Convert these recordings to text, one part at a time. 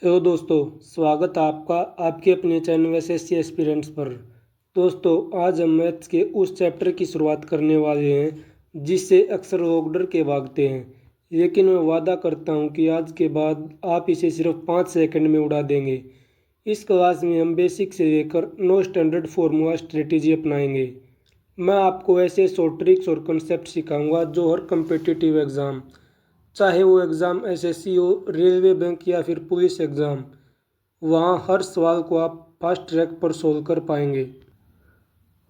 Hello दोस्तों, स्वागत है आपका आपके अपने चैनल एसएससी एस्पिरेंट्स पर। दोस्तों, आज हम मैथ्स के उस चैप्टर की शुरुआत करने वाले हैं जिससे अक्सर लोग डर के भागते हैं, लेकिन मैं वादा करता हूं कि आज के बाद आप इसे सिर्फ 5 सेकंड में उड़ा देंगे। इस क्लास में हम बेसिक से लेकर नो स्टैंडर्ड फार्मूला स्ट्रेटेजी अपनाएंगे। मैं आपको ऐसे शॉर्ट ट्रिक्स और कंसेप्ट सिखाऊंगा जो हर कम्पिटिटिव एग्ज़ाम, चाहे वो एग्ज़ाम एसएससी हो, रेलवे, बैंक या फिर पुलिस एग्ज़ाम, वहाँ हर सवाल को आप फास्ट ट्रैक पर सोल्व कर पाएंगे।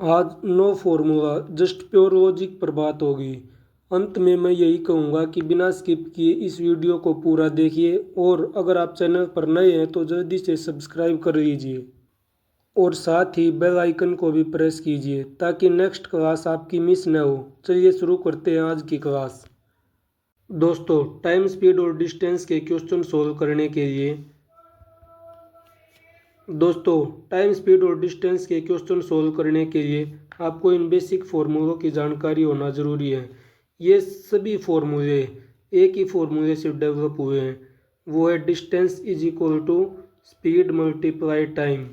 आज no formula, just pure logic पर बात होगी। अंत में मैं यही कहूँगा कि बिना स्किप किए इस वीडियो को पूरा देखिए, और अगर आप चैनल पर नए हैं तो जल्दी से सब्सक्राइब कर लीजिए और साथ ही बेल आइकन को भी प्रेस कीजिए ताकि नेक्स्ट क्लास आपकी मिस न हो। चलिए शुरू करते हैं आज की क्लास। दोस्तों, टाइम, स्पीड और डिस्टेंस के क्वेश्चन सोल्व करने के लिए आपको इन बेसिक फार्मूलों की जानकारी होना ज़रूरी है। ये सभी फार्मूले एक ही फार्मूले से डेवलप हुए हैं, वो है distance is equal to speed multiply time.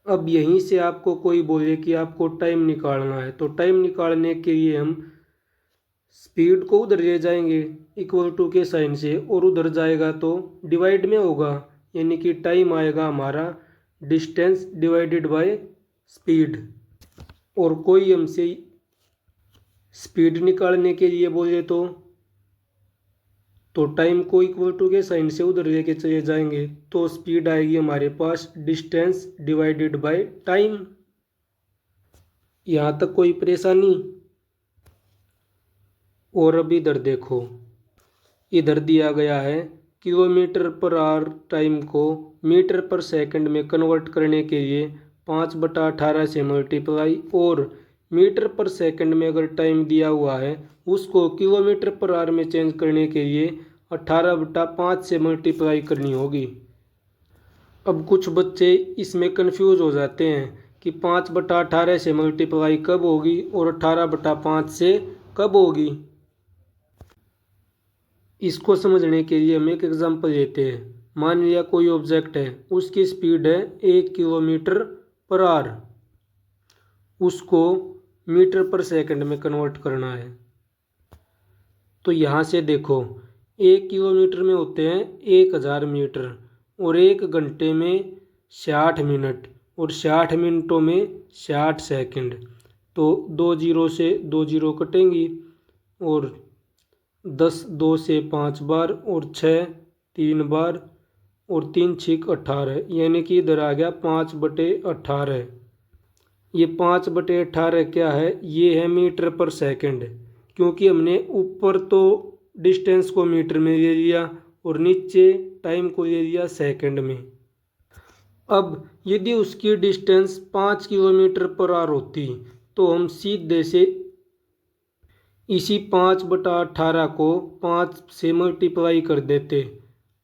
अब यहीं से आपको कोई बोले कि आपको टाइम निकालना है, तो टाइम निकालने के लिए हम स्पीड को उधर ले जाएंगे इक्वल टू के साइन से, और उधर जाएगा तो डिवाइड में होगा, यानी कि टाइम आएगा हमारा डिस्टेंस डिवाइडेड बाय स्पीड। और कोई हमसे स्पीड निकालने के लिए बोले तो टाइम को इक्वल टू के साइन से उधर लेके चले जाएंगे, तो स्पीड आएगी हमारे पास डिस्टेंस डिवाइडेड बाय टाइम। यहाँ तक कोई परेशानी? और अब इधर देखो, इधर दिया गया है किलोमीटर पर आवर टाइम को मीटर पर सेकंड में कन्वर्ट करने के लिए 5/18 से मल्टीप्लाई, और मीटर पर सेकंड में अगर टाइम दिया हुआ है उसको किलोमीटर पर आवर में चेंज करने के लिए 18/5 से मल्टीप्लाई करनी होगी। अब कुछ बच्चे इसमें कंफ्यूज हो जाते हैं कि 5/18 से मल्टीप्लाई कब होगी और 18/5 से कब होगी। इसको समझने के लिए हम एक एग्जांपल लेते हैं। मान लिया कोई ऑब्जेक्ट है, उसकी स्पीड है 1 किलोमीटर पर आवर, उसको मीटर पर सेकंड में कन्वर्ट करना है। तो यहाँ से देखो, 1 किलोमीटर में होते हैं 1000 मीटर, और 1 घंटे में 60 मिनट, और 60 मिनटों में 60 सेकंड। तो 2 जीरो से 2 जीरो कटेंगी, और 10 2 से 5 बार, और 6 3 बार, और 3 6 18, यानी कि इधर आ गया 5/18। ये 5/18 क्या है? ये है मीटर पर सेकंड, क्योंकि हमने ऊपर तो डिस्टेंस को मीटर में ले लिया और नीचे टाइम को ले लिया सेकंड में। अब यदि उसकी डिस्टेंस 5 किलोमीटर पर आवर होती तो हम सीधे से इसी 5/18 को 5 से मल्टीप्लाई कर देते,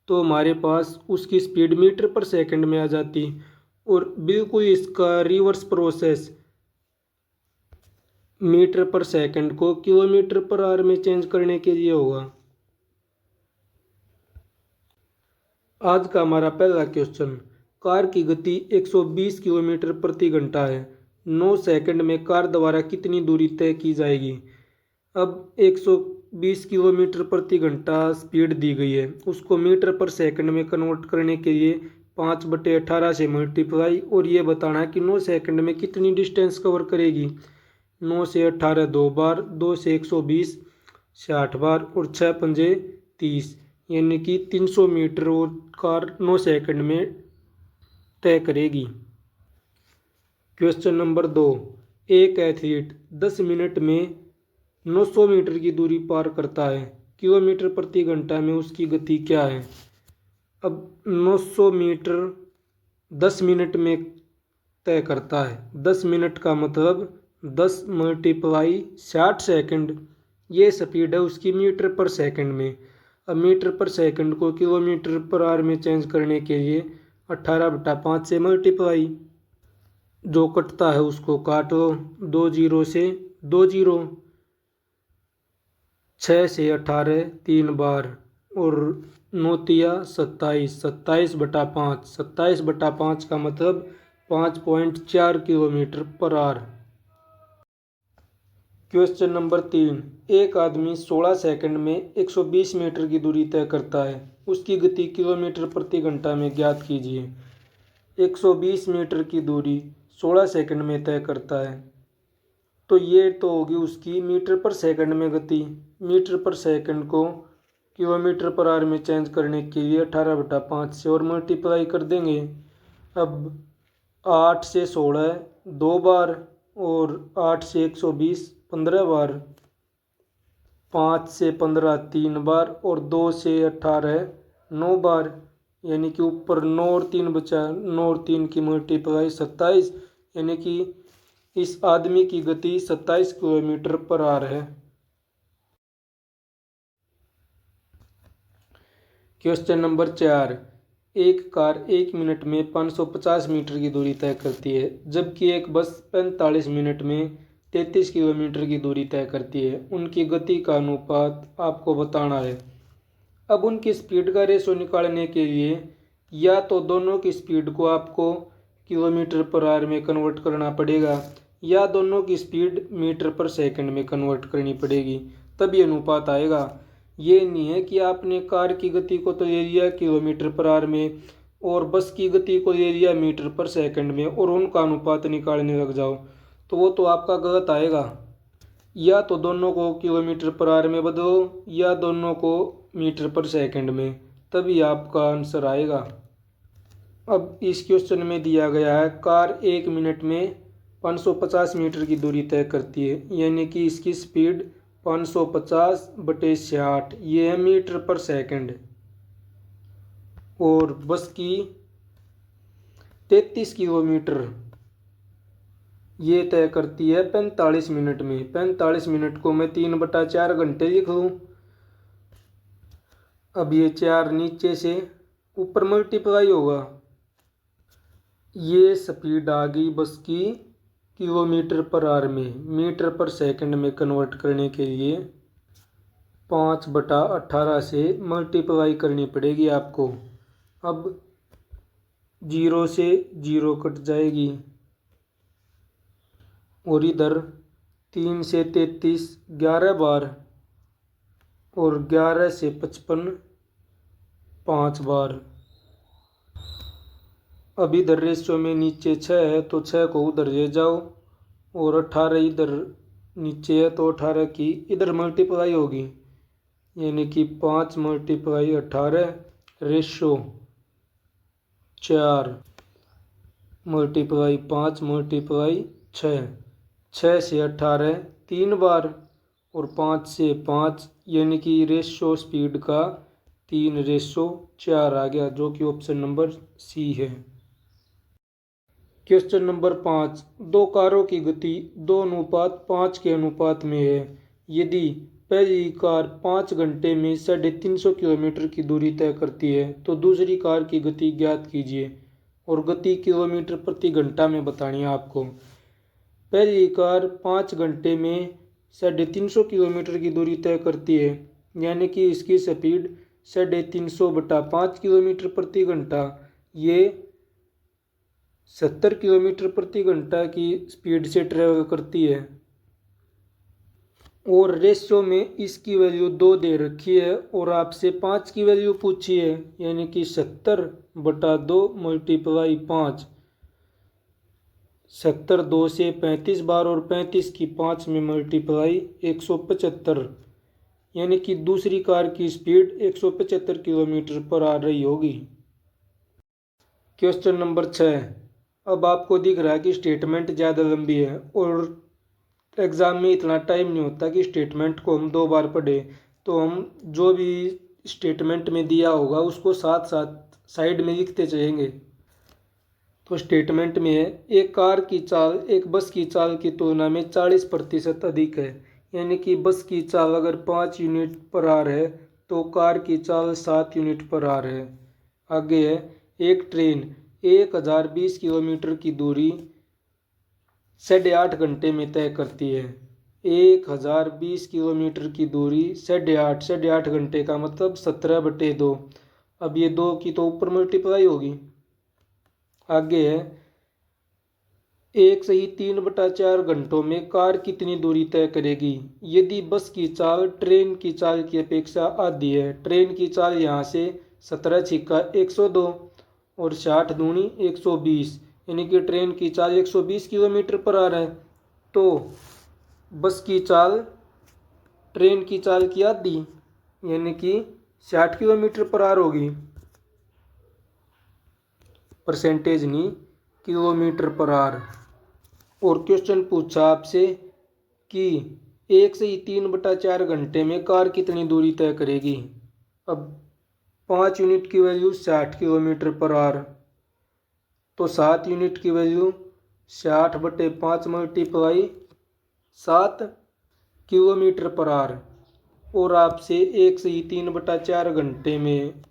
तो हमारे पास उसकी स्पीड मीटर पर सेकंड में आ जाती। और बिल्कुल इसका रिवर्स प्रोसेस मीटर पर सेकंड को किलोमीटर पर आवर में चेंज करने के लिए होगा। आज का हमारा पहला क्वेश्चन, कार की गति 120 किलोमीटर प्रति घंटा है, 9 सेकंड में कार द्वारा कितनी दूरी तय की जाएगी। अब 120 किलोमीटर प्रति घंटा स्पीड दी गई है, उसको मीटर पर सेकंड में कन्वर्ट करने के लिए 5/18 से मल्टीप्लाई, और ये बताना है कि 9 सेकंड में कितनी डिस्टेंस कवर करेगी। 9 से 18 2 बार, 2 से 120 60 बार, और 6 पंजे 30, यानी कि 300 मीटर और कार 9 सेकंड में तय करेगी। क्वेश्चन नंबर 2, एक एथलीट 10 मिनट में 900 मीटर की दूरी पार करता है, किलोमीटर प्रति घंटा में उसकी गति क्या है। अब 900 मीटर 10 मिनट में तय करता है, 10 मिनट का मतलब 10 × 60 सेकंड, ये स्पीड है उसकी मीटर पर सेकंड में। अब मीटर पर सेकंड को किलोमीटर पर आवर में चेंज करने के लिए 18/5 से मल्टीप्लाई, जो कटता है उसको काट लो, 2 जीरो से 2 जीरो, 6 से 18 3 बार, और 9 तिया 27, 27/5, 27/5 का मतलब 5.4 kilometre per hour. Question number 3, एक आदमी 16 सेकंड में 120 मीटर की दूरी तय करता है, उसकी गति किलोमीटर प्रति घंटा में ज्ञात कीजिए। 120 मीटर की दूरी 16 सेकंड में तय करता है, तो ये तो होगी उसकी मीटर पर सेकंड में गति। मीटर पर सेकंड को किलोमीटर पर आवर में चेंज करने के लिए 18/5 से और मल्टीप्लाई कर देंगे। अब 8 से 16 2 बार, और 8 से 120 15 बार, 5 से 15 3 बार, और 2 से 18 9 बार, यानी कि ऊपर 9 और 3 बचा, 9 और 3 की मल्टीप्लाई 27, यानी कि इस आदमी की गति 27 किलोमीटर पर आवर है। क्वेश्चन नंबर 4, एक कार 1 मिनट में 550 मीटर की दूरी तय करती है, जबकि एक बस 45 मिनट में 33 किलोमीटर की दूरी तय करती है। उनकी गति का अनुपात आपको बताना है। अब उनकी स्पीड का रेशो निकालने के लिए या तो दोनों की स्पीड को आपको किलोमीटर पर आवर में कन्वर्ट करना पड़ेगा, या दोनों की स्पीड मीटर पर सेकंड में कन्वर्ट करनी पड़ेगी, तब ये अनुपात आएगा। ये नहीं है कि आपने कार की गति को तो ले लिया किलोमीटर पर आवर में और बस की गति को ले लिया मीटर पर सेकंड में और उनका अनुपात निकालने लग जाओ, तो वो तो आपका गलत आएगा। या तो दोनों को किलोमीटर पर आवर में बदलो या दोनों को मीटर पर सेकंड में, तभी आपका आंसर आएगा। अब इस क्वेश्चन में दिया गया है कार 1 मिनट में 550 मीटर की दूरी तय करती है, यानी कि इसकी स्पीड 550/60, ये है मीटर पर सेकंड, और बस की 33 किलोमीटर ये तय करती है 45 मिनट में। 45 मिनट को मैं 3/4 घंटे लिख लूँ। अब ये 4 नीचे से ऊपर मल्टीप्लाई होगा, ये स्पीड आ गई बस की किलोमीटर पर आवर में। मीटर पर सेकंड में कन्वर्ट करने के लिए 5/18 से मल्टीप्लाई करनी पड़ेगी आपको। अब 0 से 0 कट जाएगी, और इधर 3 से 33 11 बार, और 11 से 55 5 बार। अब इधर रेशियो में नीचे 6 है तो 6 को उधर ले जाओ, और 18 इधर नीचे है तो 18 की इधर मल्टीप्लाई होगी, यानी कि 5 × 18 रेशियो 4 × 5 × 6, 6 से 18 3 बार, और 5 से 5, यानी कि रेशियो स्पीड का 3/4 आ गया, जो कि ऑप्शन नंबर सी है। क्वेश्चन नंबर 5, दो कारों की गति 2:5 के अनुपात में है। यदि पहली कार 5 घंटे में 350 किलोमीटर की दूरी तय करती है, तो दूसरी कार की गति ज्ञात कीजिए, और गति किलोमीटर प्रति घंटा में बतानी है आपको। पहली कार 5 घंटे में 350 किलोमीटर की दूरी तय करती है, यानी कि इसकी स्पीड 350/5 किलोमीटर प्रति घंटा, ये 70 किलोमीटर प्रति घंटा की स्पीड से ट्रेवल करती है, और रेशियो में इसकी वैल्यू 2 दे रखी है और आपसे 5 की वैल्यू पूछी है, यानी कि 70/2 × 5, 70 2 से 35 बार, और 35 की 5 में मल्टीप्लाई 175, यानी कि दूसरी कार की स्पीड 175 किलोमीटर पर आ रही होगी। क्वेश्चन नंबर 6, अब आपको दिख रहा है कि स्टेटमेंट ज़्यादा लंबी है और एग्ज़ाम में इतना टाइम नहीं होता कि स्टेटमेंट को हम 2 बार पढ़ें, तो हम जो भी स्टेटमेंट में दिया होगा उसको साथ साथ साइड में लिखते जाएंगे। तो स्टेटमेंट में है, एक कार की चाल एक बस की चाल की तुलना में 40% अधिक है, यानी कि बस की चाल अगर 5 यूनिट पर आवर है तो कार की चाल 7 यूनिट पर आवर है। आगे है, एक ट्रेन 1020 किलोमीटर की दूरी 8.5 घंटे में तय करती है। 1020 किलोमीटर की दूरी 8.5 घंटे का मतलब 17/2, अब ये 2 की तो ऊपर मल्टीप्लाई होगी। आगे है 1 सही 3/4 घंटों में कार कितनी दूरी तय करेगी यदि बस की चाल ट्रेन की चाल की अपेक्षा आधी है। ट्रेन की चाल यहाँ से 17 छिक्का 102 और 60 दूनी 120, यानी कि ट्रेन की चाल 120 किलोमीटर पर आ रहा है। तो बस की चाल ट्रेन की चाल की आधी यानी कि 60 किलोमीटर पर आवर होगी। परसेंटेज नहीं, किलोमीटर पर आवर। और क्वेश्चन पूछा आपसे कि 1 से 3/4 घंटे में कार कितनी दूरी तय करेगी। अब 5 यूनिट की वैल्यू 60 किलोमीटर पर आवर, तो 7 यूनिट की value 60/5 multiply 7 kilometre per hour. और आपसे 1 से 3/4 घंटे में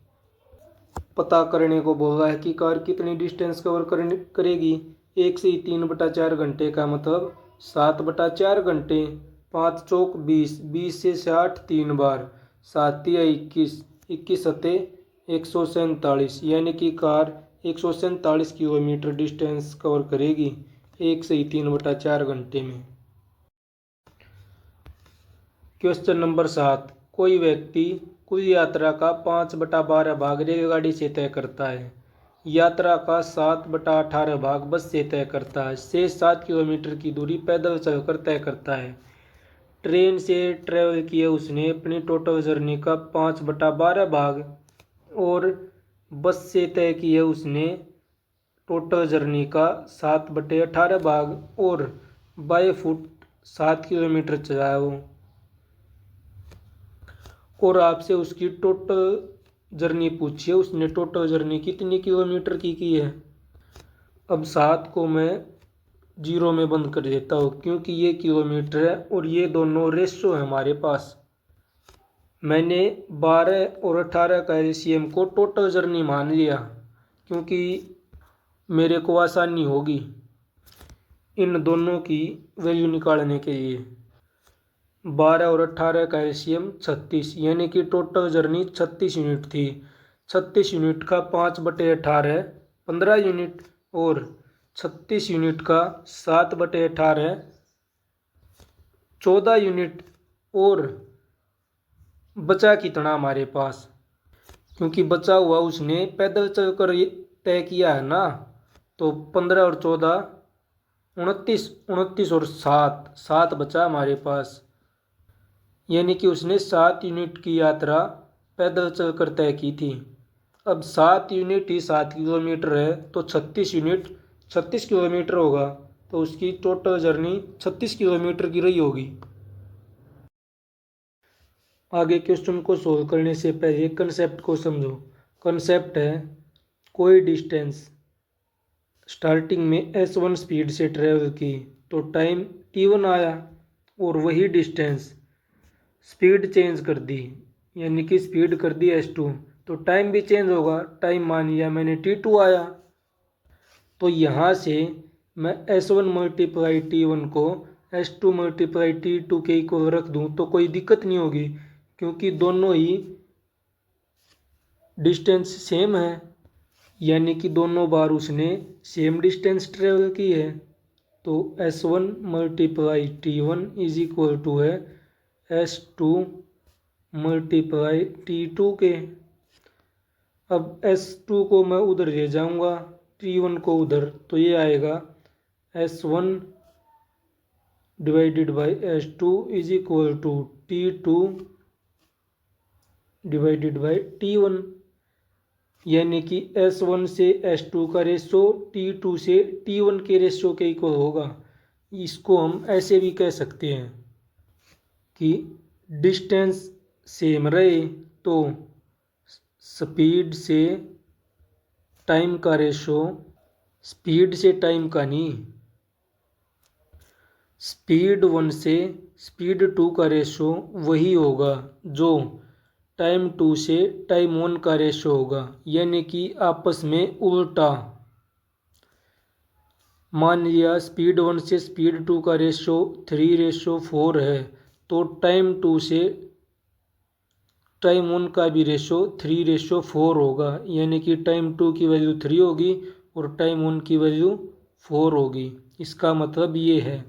पता करने को बोला है कि कार कितनी डिस्टेंस कवर करेगी। 1 से 3/4 घंटे का मतलब 7/4 घंटे, 5 चौक 20, 20 से 60 3 बार, 7 या 21, 21 सते 147, यानी कि कार 147 किलोमीटर डिस्टेंस कवर करेगी 1 से 3/4 घंटे में। क्वेश्चन नंबर 7, कोई व्यक्ति कुल यात्रा का 5/12 भाग रेलगाड़ी से तय करता है। यात्रा का 7/18 भाग बस से तय करता है। शेष 7 किलोमीटर की दूरी पैदल चलकर तय करता है। ट्रेन से ट्रेवल किए उसने अपनी टोटल जर्नी का 5/12 भाग और बस से तय किए उसने टोटल जर्नी का 7/18 भाग और बाय फुट 7 किलोमीटर चलाया वो। और आपसे उसकी टोटल जर्नी पूछिए, उसने टोटल जर्नी कितनी किलोमीटर की है। अब 7 को मैं 0 में बंद कर देता हूँ क्योंकि ये किलोमीटर है और ये दोनों रेशो है हमारे पास। मैंने 12 और 18 का एलसीएम को टोटल जर्नी मान लिया क्योंकि मेरे को आसानी होगी इन दोनों की वैल्यू निकालने के लिए। 12 और 18 का एलसीएम 36, यानी कि टोटल जर्नी 36 यूनिट थी। 36 यूनिट का 5/18 15 यूनिट और 36 यूनिट का 7/18 14 यूनिट। और बचा कितना हमारे पास, क्योंकि बचा हुआ उसने पैदल चलकर तय किया है ना, तो 15 और 14 29, 29 और 7 बचा हमारे पास, यानी कि उसने 7 यूनिट की यात्रा पैदल चलकर तय की थी। अब 7 यूनिट ही 7 किलोमीटर है तो 36 यूनिट 36 किलोमीटर होगा, तो उसकी टोटल जर्नी 36 किलोमीटर की रही होगी। आगे क्वेश्चन को सोल्व करने से पहले कंसेप्ट को समझो। कंसेप्ट है कोई डिस्टेंस स्टार्टिंग में s1 स्पीड से ट्रेवल की तो टाइम t1 आया और वही डिस्टेंस स्पीड चेंज कर दी यानी कि स्पीड कर दी s2 तो टाइम भी चेंज होगा। टाइम मान लिया मैंने t2 आया, तो यहाँ से मैं s1 मल्टीप्लाई t1 को s2 मल्टीप्लाई t2 के इक्वल रख दूँ तो कोई दिक्कत नहीं होगी क्योंकि दोनों ही डिस्टेंस सेम है, यानी कि दोनों बार उसने सेम डिस्टेंस ट्रेवल की है। तो s1 multiply t1 is equal to है s2 मल्टीप्लाई t2 के। अब s2 को मैं उधर ले जाऊंगा, t1 को उधर, तो ये आएगा s1 divided by s2 is equal to t2 divided by t1, यानी कि s1 से s2 का रेशो t2 से t1 के रेशो के इक्वल होगा। इसको हम ऐसे भी कह सकते हैं कि डिस्टेंस सेम रहे तो स्पीड से टाइम का रेशो, स्पीड से टाइम का नहीं, स्पीड 1 से स्पीड 2 का रेशो वही होगा जो टाइम 2 से टाइम 1 का रेशो होगा, यानी कि आपस में उल्टा। मान लिया स्पीड 1 से स्पीड 2 का रेशो 3:4 है तो टाइम 2 से टाइम 1 का भी रेशो 3:4 होगा, यानी कि टाइम 2 की वैल्यू 3 होगी और टाइम 1 की वैल्यू 4 होगी। इसका मतलब ये है।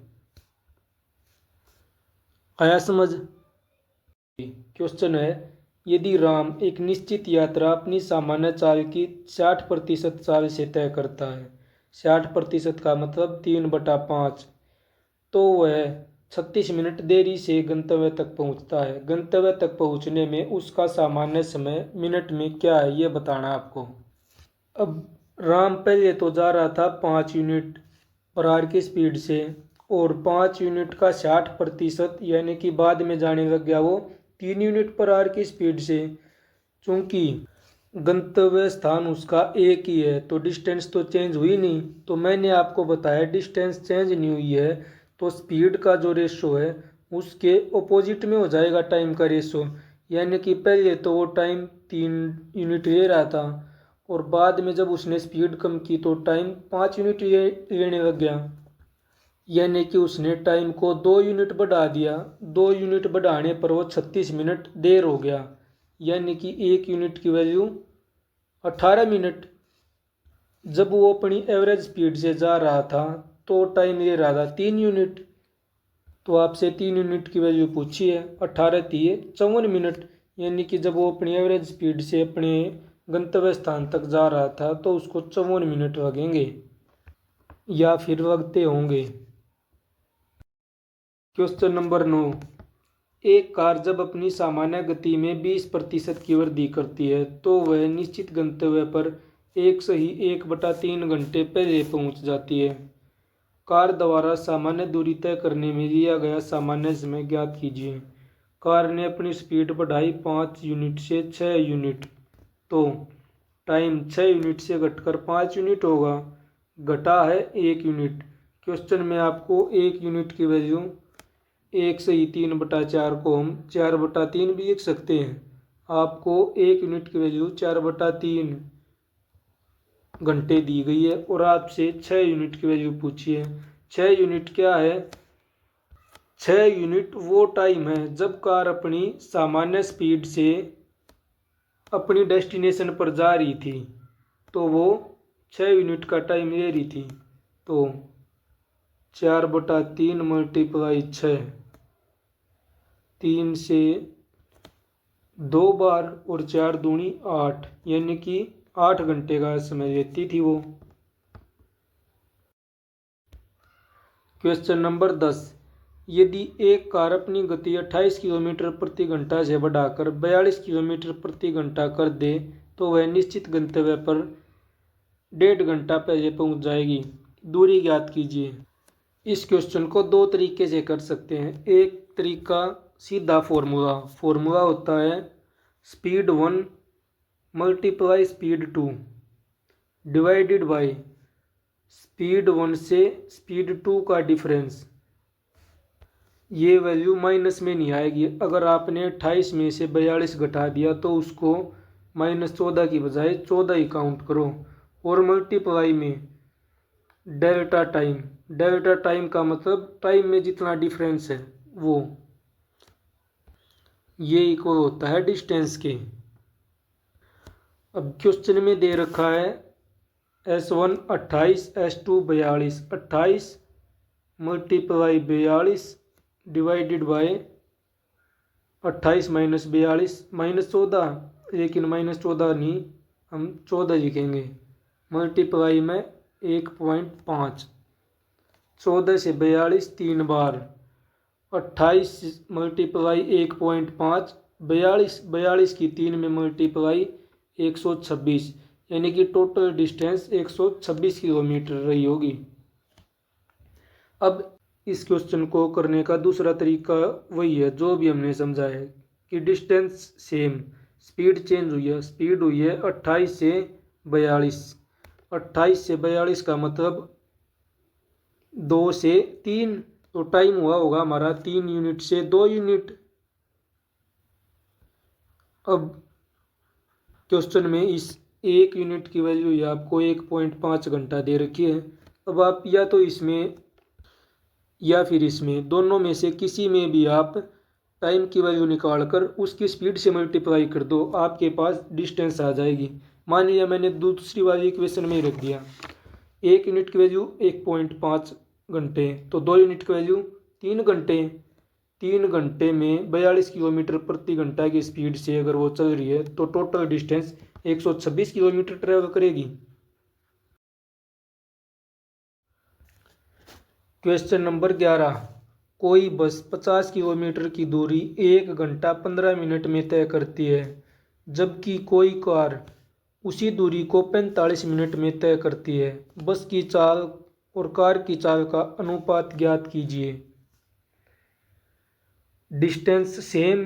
आया समझ? क्वेश्चन है, यदि राम एक निश्चित यात्रा अपनी सामान्य चाल की 60% चाल से तय करता है, 60% का मतलब 3/5, तो वह 36 मिनट देरी से गंतव्य तक पहुंचता है। गंतव्य तक पहुंचने में उसका सामान्य समय मिनट में क्या है, यह बताना है आपको। अब राम पहले तो जा रहा था 5 यूनिट पर आवर की स्पीड से, और 5 यूनिट का 60% यानी कि बाद में जाने लग गया वो 3 यूनिट पर आवर की स्पीड से। चूंकि गंतव्य स्थान उसका एक ही है तो डिस्टेंस तो चेंज हुई नहीं, तो मैंने आपको बताया डिस्टेंस चेंज नहीं हुई है तो स्पीड का जो रेशो है उसके ऑपोजिट में हो जाएगा टाइम का रेशो। यानी कि पहले तो वो टाइम 3 यूनिट ले रहा था और बाद में जब उसने स्पीड कम की तो टाइम 5 यूनिट लेने लग गया, यानी कि उसने टाइम को 2 यूनिट बढ़ा दिया। 2 यूनिट बढ़ाने पर वो 36 मिनट देर हो गया, यानी कि 1 यूनिट की वैल्यू 18 मिनट। जब वो अपनी एवरेज स्पीड से जा रहा था तो टाइम ले रहा था 3 यूनिट, तो आपसे 3 यूनिट की वैल्यू पूछी है, 18 3 54 मिनट, यानी कि जब वो अपनी एवरेज स्पीड से अपने गंतव्य स्थान तक जा रहा था तो उसको 54 मिनट लगेंगे या फिर लगते होंगे। क्वेश्चन नंबर 9, एक कार जब अपनी सामान्य गति में 20% की वृद्धि करती है तो वह निश्चित गंतव्य पर एक सही 1/3 घंटे पहले पहुंच जाती है। कार द्वारा सामान्य दूरी तय करने में लिया गया सामान्य समय ज्ञात कीजिए। कार ने अपनी स्पीड बढ़ाई 5 यूनिट से 6 यूनिट, तो टाइम 6 यूनिट से घटकर 5 यूनिट होगा, घटा है 1 यूनिट। क्वेश्चन में आपको 1 यूनिट की वैल्यू 1/3 को हम 4/3 भी लिख सकते हैं। आपको 1 यूनिट की वैल्यू 4/3 घंटे दी गई है और आपसे 6 यूनिट की वैल्यू पूछी है। 6 यूनिट क्या है? 6 यूनिट वो टाइम है जब कार अपनी सामान्य स्पीड से अपनी डेस्टिनेशन पर जा रही थी, तो वो 6 यूनिट का टाइम ले रही थी। तो 4/3 मल्टीप्लाई 6, 3 से 2 बार और 4 दूनी 8, यानी कि 8 घंटे का समय लेती थी वो। क्वेश्चन नंबर 10, यदि एक कार अपनी गति 28 किलोमीटर प्रति घंटा से बढ़ाकर 42 किलोमीटर प्रति घंटा कर दे तो वह निश्चित गंतव्य पर 1.5 घंटा पहले पहुंच जाएगी। दूरी ज्ञात कीजिए। इस क्वेश्चन को दो तरीके से कर सकते हैं। एक तरीका सीधा फॉर्मूला होता है speed 1 multiply speed 2 divided by speed 1 से स्पीड 2 का डिफरेंस। ये वैल्यू माइनस में नहीं आएगी। अगर आपने 28 में से 42 घटा दिया तो उसको -14 की बजाय 14 ही काउंट करो, और मल्टीप्लाई में डेल्टा टाइम का मतलब टाइम में जितना डिफरेंस है वो, ये इक्वल होता है डिस्टेंस के। अब क्वेश्चन में दे रखा है S1 28 S2 42, 28 multiply 42 divided by 28 minus 42 -14, लेकिन -14 नहीं, हम 14 लिखेंगे, मल्टीप्लाई में 1.5, 14 से 42 3 बार, 28 मल्टीप्लाई 1.5 42 की 3 में मल्टीप्लाई 126, यानी कि टोटल डिस्टेंस 126 किलोमीटर रही होगी। अब इस क्वेश्चन को करने का दूसरा तरीका वही है जो भी हमने समझा है कि डिस्टेंस सेम, स्पीड चेंज हुई है। स्पीड हुई है 28 से 42, 28 से 42 का मतलब 2 से 3, तो टाइम हुआ होगा हमारा 3 यूनिट से 2 यूनिट। अब क्वेश्चन में इस 1 यूनिट की वैल्यू ही आपको 1.5 घंटा दे रखी है। अब आप या तो इसमें या फिर इसमें दोनों में से किसी में भी आप टाइम की वैल्यू निकाल कर उसकी स्पीड से मल्टीप्लाई कर दो, आपके पास डिस्टेंस आ जाएगी। मान लिया मैंने दूसरी वाली इक्वेशन में ही रख दिया, 1 यूनिट की वैल्यू 1.5 घंटे, तो 2 यूनिट की वैल्यू 3 घंटे। 3 घंटे में 42 किलोमीटर प्रति घंटा की स्पीड से अगर वो चल रही है तो टोटल डिस्टेंस 126 किलोमीटर ट्रेवल करेगी। क्वेश्चन नंबर 11, कोई बस 50 किलोमीटर की दूरी 1 घंटा 15 मिनट में तय करती है, जबकि कोई कार उसी दूरी को 45 मिनट में तय करती है। बस की चाल और कार की चाल का अनुपात ज्ञात कीजिए। डिस्टेंस सेम,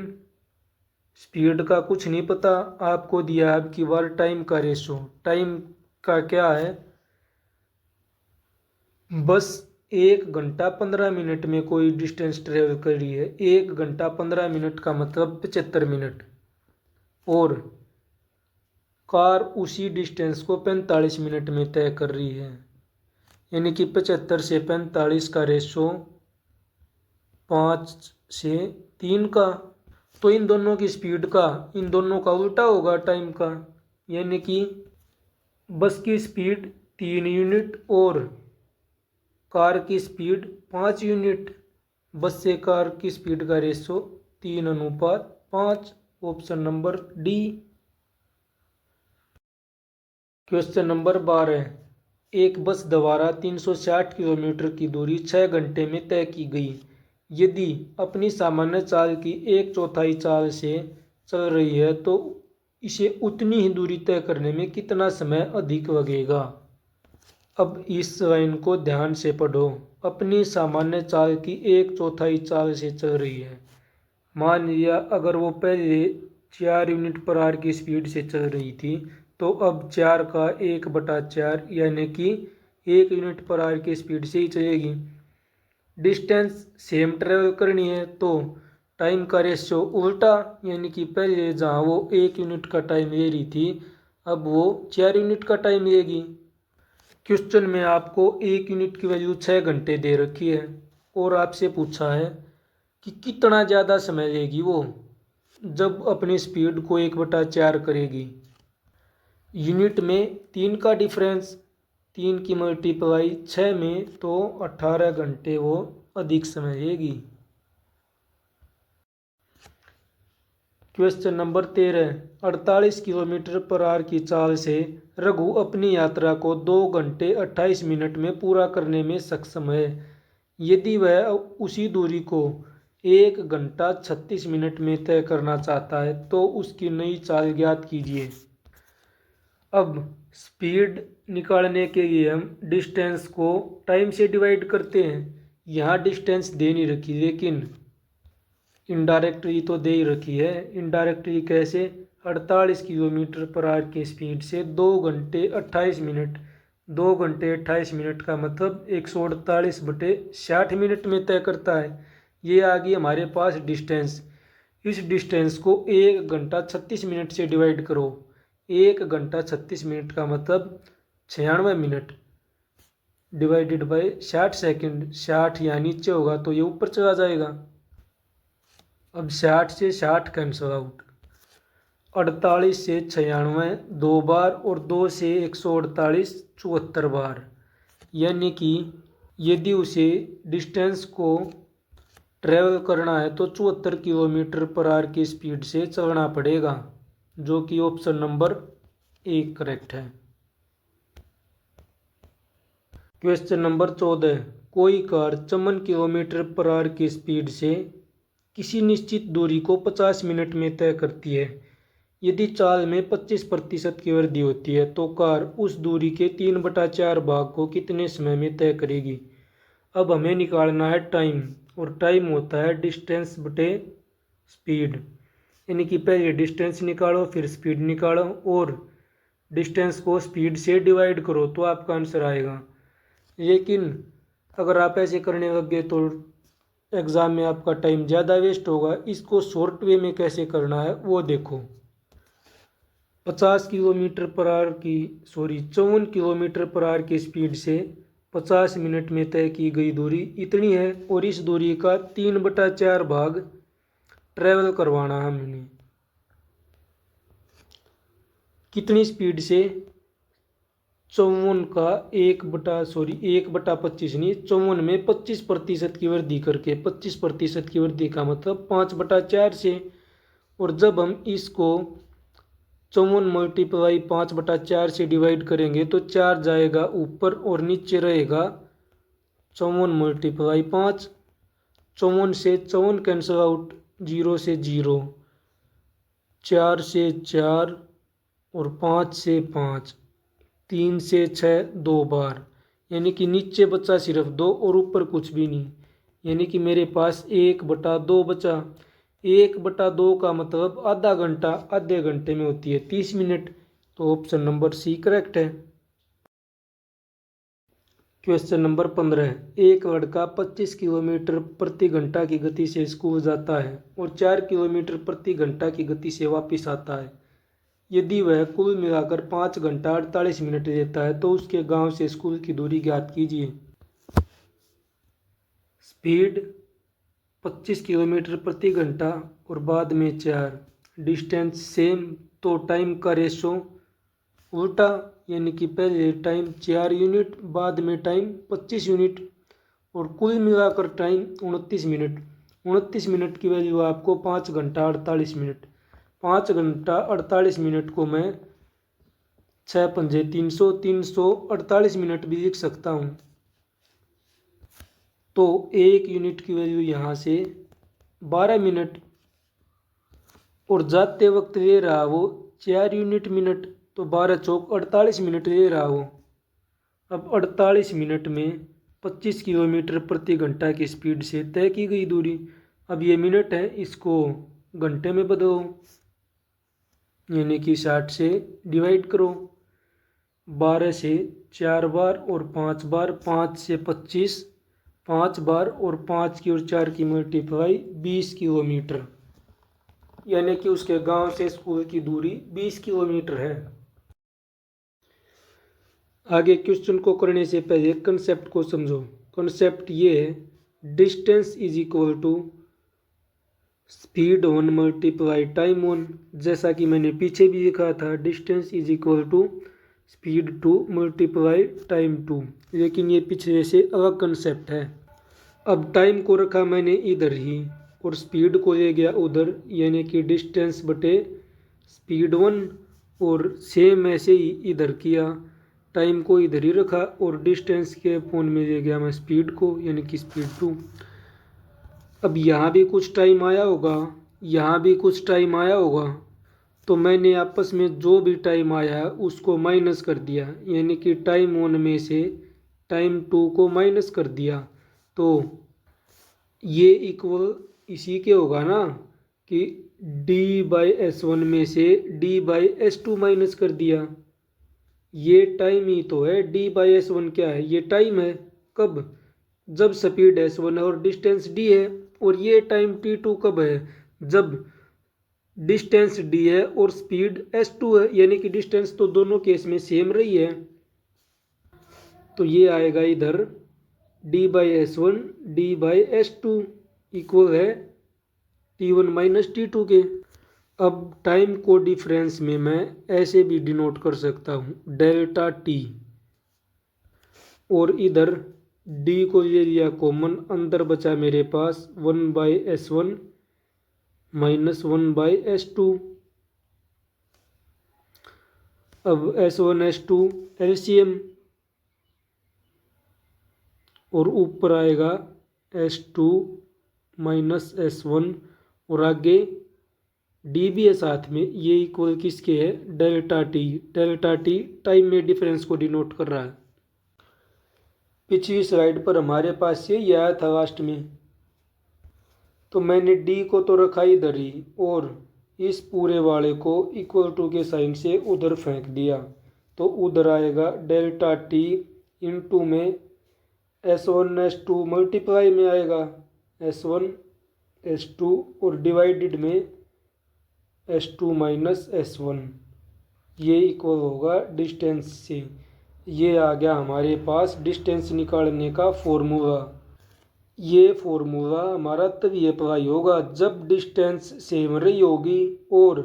स्पीड का कुछ नहीं पता, आपको दिया है अब की बार टाइम का रेशो। टाइम का क्या है, बस 1 घंटा 15 मिनट में कोई डिस्टेंस ट्रेवल कर रही है, 1 घंटा 15 मिनट का मतलब 75 मिनट, और कार उसी डिस्टेंस को 45 मिनट में तय कर रही है, यानी कि 75 से 45 का रेशो 5 से 3 का। तो इन दोनों की स्पीड का इन दोनों का उल्टा होगा टाइम का, यानी कि बस की स्पीड 3 यूनिट और कार की स्पीड 5 यूनिट। बस से कार की स्पीड का ratio 3:5। Option number D. Question number 12, एक बस द्वारा 360 किलोमीटर की दूरी 6 घंटे में तय की गई। यदि अपनी सामान्य चाल की 1/4 चाल से चल रही है तो इसे उतनी ही दूरी तय करने में कितना समय अधिक लगेगा। अब इस लाइन को ध्यान से पढ़ो। अपनी सामान्य चाल की 1/4 चाल से चल रही है। मान लिया अगर वो पहले 4 यूनिट पर आवर की स्पीड से चल रही थी तो अब 4 का 1/4 यानी कि 1 यूनिट पर आवर की स्पीड से ही चलेगी। डिस्टेंस सेम ट्रेवल करनी है तो टाइम का रेशियो उल्टा, यानी कि पहले जहाँ वो 1 यूनिट का टाइम ले रही थी अब वो 4 यूनिट का टाइम लेगी। क्वेश्चन में आपको 1 यूनिट की वैल्यू 6 घंटे दे रखी है और आपसे पूछा है कि कितना ज़्यादा समय लेगी वो जब अपनी स्पीड को 1/4 करेगी। यूनिट में 3 का डिफरेंस, 3 की मल्टीप्लाई 6 में, तो 18 घंटे वो अधिक समय लेगी। Question number 13, 48 kilometre per hour की चाल से रघु अपनी यात्रा को 2 घंटे 28 मिनट में पूरा करने में सक्षम है। यदि वह उसी दूरी को 1 घंटा 36 मिनट में तय करना चाहता है तो उसकी नई चाल ज्ञात कीजिए। अब स्पीड निकालने के लिए हम डिस्टेंस को टाइम से डिवाइड करते हैं। यहाँ डिस्टेंस दे नहीं रखी लेकिन इनडायरेक्टली तो दे ही रखी है। इनडायरेक्टली कैसे, 48 किलोमीटर पर आवर की स्पीड से 2 घंटे 28 मिनट, 2 घंटे 28 मिनट का मतलब 148/60 मिनट में तय करता है। ये आ गई हमारे पास डिस्टेंस। इस डिस्टेंस को 1 घंटा 36 मिनट से डिवाइड करो। 1 घंटा 36 मिनट का मतलब 96 मिनट डिवाइडेड बाय 60 सेकंड। 60 यहाँ नीचे होगा तो ये ऊपर चला जाएगा। अब 60 से 60 कैंसल आउट। 48 से 96 2 बार और 2 से 148 74 बार, यानी कि यदि उसे डिस्टेंस को ट्रेवल करना है तो 74 किलोमीटर पर आवर की स्पीड से चलना पड़ेगा, जो कि ऑप्शन नंबर 1 करेक्ट है। क्वेश्चन नंबर 14, कोई कार 54 किलोमीटर पर आवर की स्पीड से किसी निश्चित दूरी को 50 मिनट में तय करती है। यदि चाल में 25% की वृद्धि होती है तो कार उस दूरी के 3/4 भाग को कितने समय में तय करेगी। अब हमें निकालना है टाइम, और टाइम होता है डिस्टेंस बटे स्पीड, यानी कि पहले डिस्टेंस निकालो फिर स्पीड निकालो और डिस्टेंस को स्पीड से डिवाइड करो तो आपका आंसर आएगा। लेकिन अगर आप ऐसे करने लग गए तो एग्ज़ाम में आपका टाइम ज़्यादा वेस्ट होगा। इसको शॉर्ट वे में कैसे करना है वो देखो। 54 किलोमीटर पर आवर की स्पीड से 50 मिनट में तय की गई दूरी इतनी है और इस दूरी का 3/4 भाग ट्रैवल करवाना है हमने। कितनी स्पीड से? 54 का 1/25 नहीं, 54 में 25% की वृद्धि करके, 25% की वृद्धि का मतलब 5/4 से। और जब हम इसको 54 मल्टीप्लाई 5/4 से डिवाइड करेंगे तो 4 जाएगा ऊपर और नीचे रहेगा 54 मल्टीप्लाई 5। 54 से 54 कैंसिल आउट, 0 से 0, 4 से 4 और 5 से 5, 3 से 6 2 बार, यानी कि नीचे बचा सिर्फ 2 और ऊपर कुछ भी नहीं, यानी कि मेरे पास 1/2 बचा। 1/2 का मतलब आधा घंटा, आधे घंटे में होती है 30 मिनट। तो ऑप्शन नंबर सी करेक्ट है। Question number 15। एक लड़का 25 किलोमीटर प्रति घंटा की गति से स्कूल जाता है और 4 किलोमीटर प्रति घंटा की गति से वापस आता है। यदि वह कुल मिलाकर 5 घंटा 48 मिनट लेता है तो उसके गांव से स्कूल की दूरी ज्ञात कीजिए। स्पीड 25 किलोमीटर प्रति घंटा और बाद में 4, डिस्टेंस सेम, तो टाइम का रेशो उल्टा, यानी कि पहले टाइम 4 यूनिट, बाद में टाइम 25 यूनिट, और कुल मिलाकर टाइम 29 मिनट। 29 मिनट की वैल्यू आपको 5 घंटा 48 मिनट। 5 घंटा 48 मिनट को मैं 6 पंजे 300, 348 मिनट भी लिख सकता हूँ। तो 1 यूनिट की वैल्यू यहाँ से 12 मिनट, और जाते वक्त ले रहा वो 4 यूनिट मिनट, तो 12 चौक 48 मिनट ले रहा हो। अब 48 मिनट में 25 किलोमीटर प्रति घंटा की स्पीड से तय की गई दूरी। अब ये मिनट है, इसको घंटे में बदलो, यानी कि 60 से डिवाइड करो। 12 से 4 बार और 5 बार, 5 से 25, 5 बार और 5 की और 4 की मल्टीप्लाई 20 किलोमीटर, यानी कि उसके गांव से स्कूल की दूरी 20 किलोमीटर है। आगे क्वेश्चन को करने से पहले कंसेप्ट को समझो। कंसेप्ट ये है, distance is equal to speed 1 multiply time 1। जैसा कि मैंने पीछे भी लिखा था, distance is equal to speed 2 multiply time 2, लेकिन ये पिछले से अलग कंसेप्ट है। अब टाइम को रखा मैंने इधर ही और स्पीड को ले गया उधर, यानी कि डिस्टेंस बटे स्पीड 1, और सेम ऐसे ही इधर किया, टाइम को इधर ही रखा और डिस्टेंस के फोन में ले गया मैं स्पीड को, यानी कि स्पीड 2। अब यहाँ भी कुछ टाइम आया होगा, यहाँ भी कुछ टाइम आया होगा, तो मैंने आपस में जो भी टाइम आया है उसको माइनस कर दिया, यानी कि टाइम 1 में से टाइम 2 को माइनस कर दिया। तो ये इक्वल इसी के होगा ना, कि d/s1 में से d/s2 माइनस कर दिया। ये टाइम ही तो है, d/s1 क्या है? ये टाइम है। कब? जब स्पीड s1 है और डिस्टेंस d है। और ये टाइम t2 कब है? जब डिस्टेंस d है और स्पीड s2 है, यानी कि डिस्टेंस तो दोनों केस में सेम रही है। तो ये आएगा इधर d/s1 d/s2 इक्वल है t1 माइनस t2 के। अब टाइम को डिफरेंस में मैं ऐसे भी डिनोट कर सकता हूँ, डेल्टा टी, और इधर d को ले लिया कॉमन, अंदर बचा मेरे पास 1/s1 माइनस 1/s2। अब s1 s2 एलसीएम, और ऊपर आएगा s2 माइनस s1, और आगे डी भी है साथ में। ये इक्वल किसके है? Delta T. Delta T time में डिफरेंस को डिनोट कर रहा है। पिछली स्लाइड पर हमारे पास ये आया था लास्ट में, तो मैंने डी को तो रखा इधर ही और इस पूरे वाले को इक्वल टू के साइन से उधर फेंक दिया। तो उधर आएगा डेल्टा टी इनटू में s1 s2 मल्टीप्लाई में आएगा s1 s2 और डिवाइडेड में s2 माइनस s1। ये इक्वल होगा डिस्टेंस से। ये आ गया हमारे पास डिस्टेंस निकालने का फॉर्मूला। ये फॉर्मूला हमारा तभी अप्लाई होगा जब डिस्टेंस सेम रही होगी और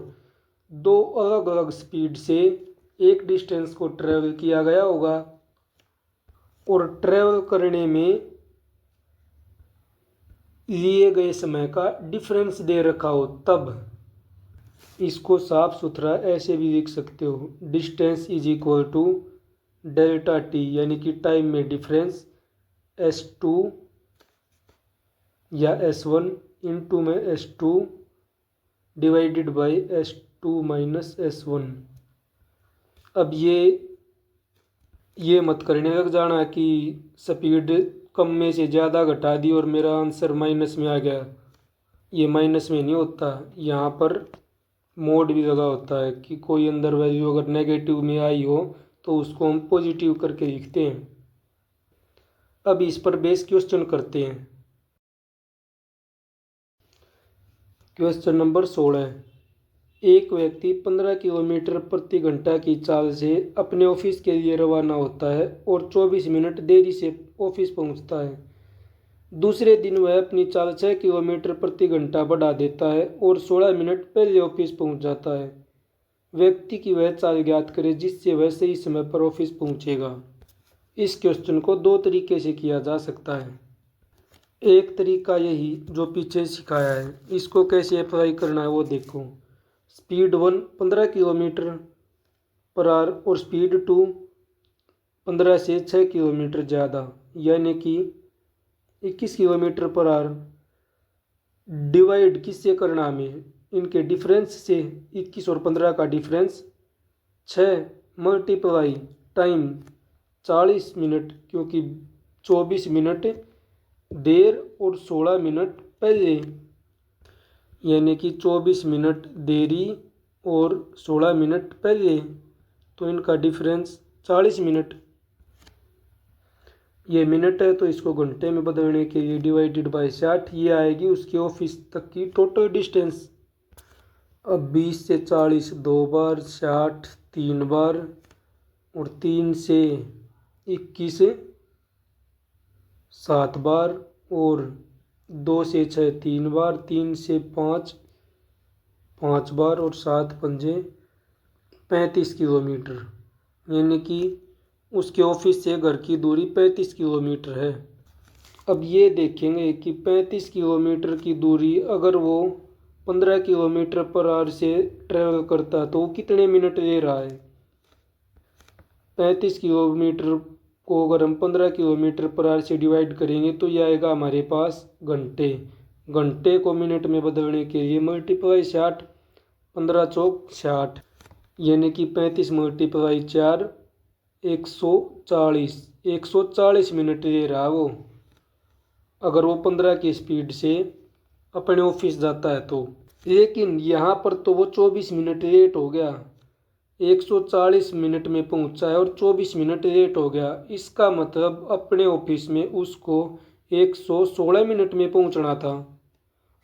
दो अलग अलग स्पीड से एक डिस्टेंस को ट्रेवल किया गया होगा और ट्रेवल करने में लिए गए समय का डिफरेंस दे रखा हो तब। इसको साफ सुथरा ऐसे भी लिख सकते हो, distance is equal to delta T यानी कि टाइम में डिफरेंस S2 या S1 इंटू में S2 divided by S2 minus S1। अब ये मत करने लग जाना कि स्पीड कम में से ज़्यादा घटा दी और मेरा आंसर माइनस में आ गया। ये माइनस में नहीं होता, यहाँ पर मोड भी लगा होता है कि कोई अंदर वैल्यू अगर नेगेटिव में आई हो तो उसको हम पॉजिटिव करके लिखते हैं। अब इस पर बेस क्वेश्चन करते हैं। Question number 16। एक व्यक्ति 15 किलोमीटर प्रति घंटा की चाल से अपने ऑफिस के लिए रवाना होता है और 24 मिनट देरी से ऑफिस पहुंचता है। दूसरे दिन वह अपनी चाल 6 किलोमीटर प्रति घंटा बढ़ा देता है और 16 मिनट पहले ऑफिस पहुंच जाता है। व्यक्ति की वह चाल ज्ञात करे जिससे वह सही समय पर ऑफिस पहुंचेगा। इस क्वेश्चन को दो तरीके से किया जा सकता है। एक तरीका यही जो पीछे सिखाया है, इसको कैसे अप्लाई करना है वो देखो। स्पीड 1 15 किलोमीटर पर आवर और स्पीड 2 15 से 6 किलोमीटर ज़्यादा यानी कि 21 किलोमीटर पर आवर। डिवाइड किससे करना हमें, इनके डिफरेंस से। 21 और 15 का डिफरेंस 6 मल्टीप्लाई टाइम 40 मिनट क्योंकि 24 मिनट देर और 16 मिनट पहले यानी कि 24 मिनट देरी और 16 मिनट पहले, तो इनका डिफरेंस 40 मिनट। ये मिनट है तो इसको घंटे में बदलने के लिए डिवाइडेड बाय 60 ये आएगी उसके ऑफिस तक की टोटल डिस्टेंस। अब 20 से 40 दो बार, 60 तीन बार और 3 से 21 7 बार और 2 से 6 3 बार, 3 से 5 5 बार और 7 पंजे 35 किलोमीटर यानी कि उसके ऑफिस से घर की दूरी 35 किलोमीटर है। अब ये देखेंगे कि 35 किलोमीटर की दूरी अगर वो 15 किलोमीटर पर आवर से ट्रेवल करता तो वो कितने मिनट ले रहा है। 35 किलोमीटर को अगर हम 15 किलोमीटर पर आवर से डिवाइड करेंगे तो ये आएगा हमारे पास घंटे। घंटे को मिनट में बदलने के लिए मल्टीप्लाई 60, 15 चौक 60 यानी कि 35 मल्टीप्लाई 4 140 140 मिनट ले रहा वो अगर वो 15 की स्पीड से अपने ऑफिस जाता है तो। लेकिन यहाँ पर तो वो 24 मिनट लेट हो गया, 140 मिनट में पहुँचा है और 24 मिनट लेट हो गया। इसका मतलब अपने ऑफिस में उसको 116 मिनट में पहुँचना था।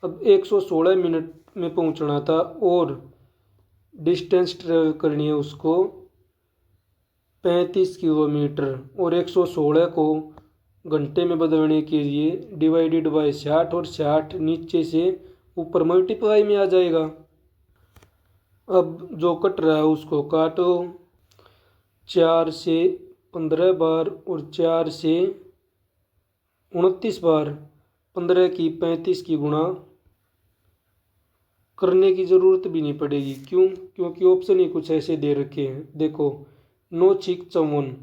अब 116 मिनट में पहुँचना था और डिस्टेंस ट्रेवल करनी है उसको 35 किलोमीटर और 116 को घंटे में बदलने के लिए डिवाइडेड बाय 60 और 60 नीचे से ऊपर मल्टीप्लाई में आ जाएगा। अब जो कट रहा है उसको काटो, 4 से 15 बार और 4 से 29 बार, 15 की 35 की गुणा करने की ज़रूरत भी नहीं पड़ेगी। क्यों? क्योंकि ऑप्शन ही कुछ ऐसे दे रखे हैं। देखो 9 छिक 54,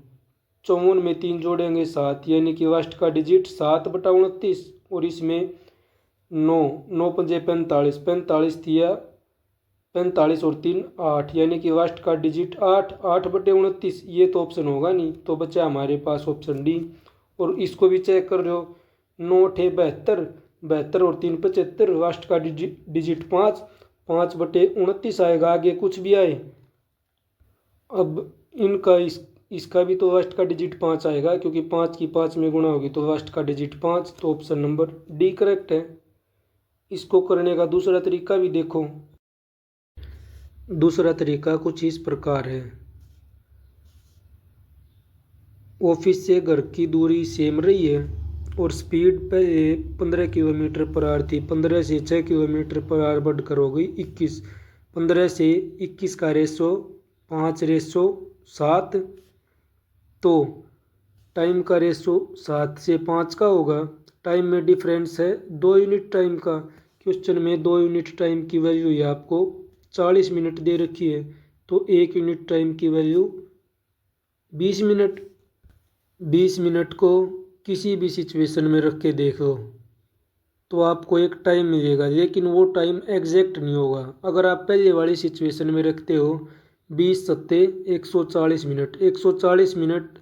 54 में 3 जोड़ेंगे 7 यानी कि लास्ट का डिजिट 7/29 और इसमें 9 9 पंजे 45, 45 दिया 45 और 3 8 यानी कि लास्ट का डिजिट 8 8/29। ये तो ऑप्शन होगा नहीं तो बचा हमारे पास ऑप्शन डी। और इसको भी चेक कर रहे हो, 9 8 72, 72 और 3 75, लास्ट का डिजिट 5 5/29 आएगा, आगे कुछ भी आए। अब इनका इसका भी तो लास्ट का डिजिट 5 आएगा क्योंकि 5 की 5 में गुणा होगी तो लास्ट का डिजिट 5, तो ऑप्शन नंबर डी करेक्ट है। इसको करने का दूसरा तरीका भी देखो। दूसरा तरीका कुछ इस प्रकार है। ऑफिस से घर की दूरी सेम रही है और स्पीड पे 15 किलोमीटर पर आवर थी। 15 से 6 किलोमीटर पर आवर बढ़कर हो गई 21। 15 से 21 का रेशो 5:7। तो टाइम का रेशो 7 से 5 का होगा। टाइम में डिफरेंस है 2 यूनिट टाइम का। क्वेश्चन में 2 यूनिट टाइम की वैल्यू है आपको 40 मिनट दे रखी है, तो 1 यूनिट टाइम की वैल्यू 20 मिनट। 20 मिनट को किसी भी सिचुएशन में रख के देखो तो आपको एक टाइम मिलेगा, लेकिन वो टाइम एग्जैक्ट नहीं होगा। अगर आप पहले वाली सिचुएशन में रखते हो 20 सत्ते 140 मिनट, 140 मिनट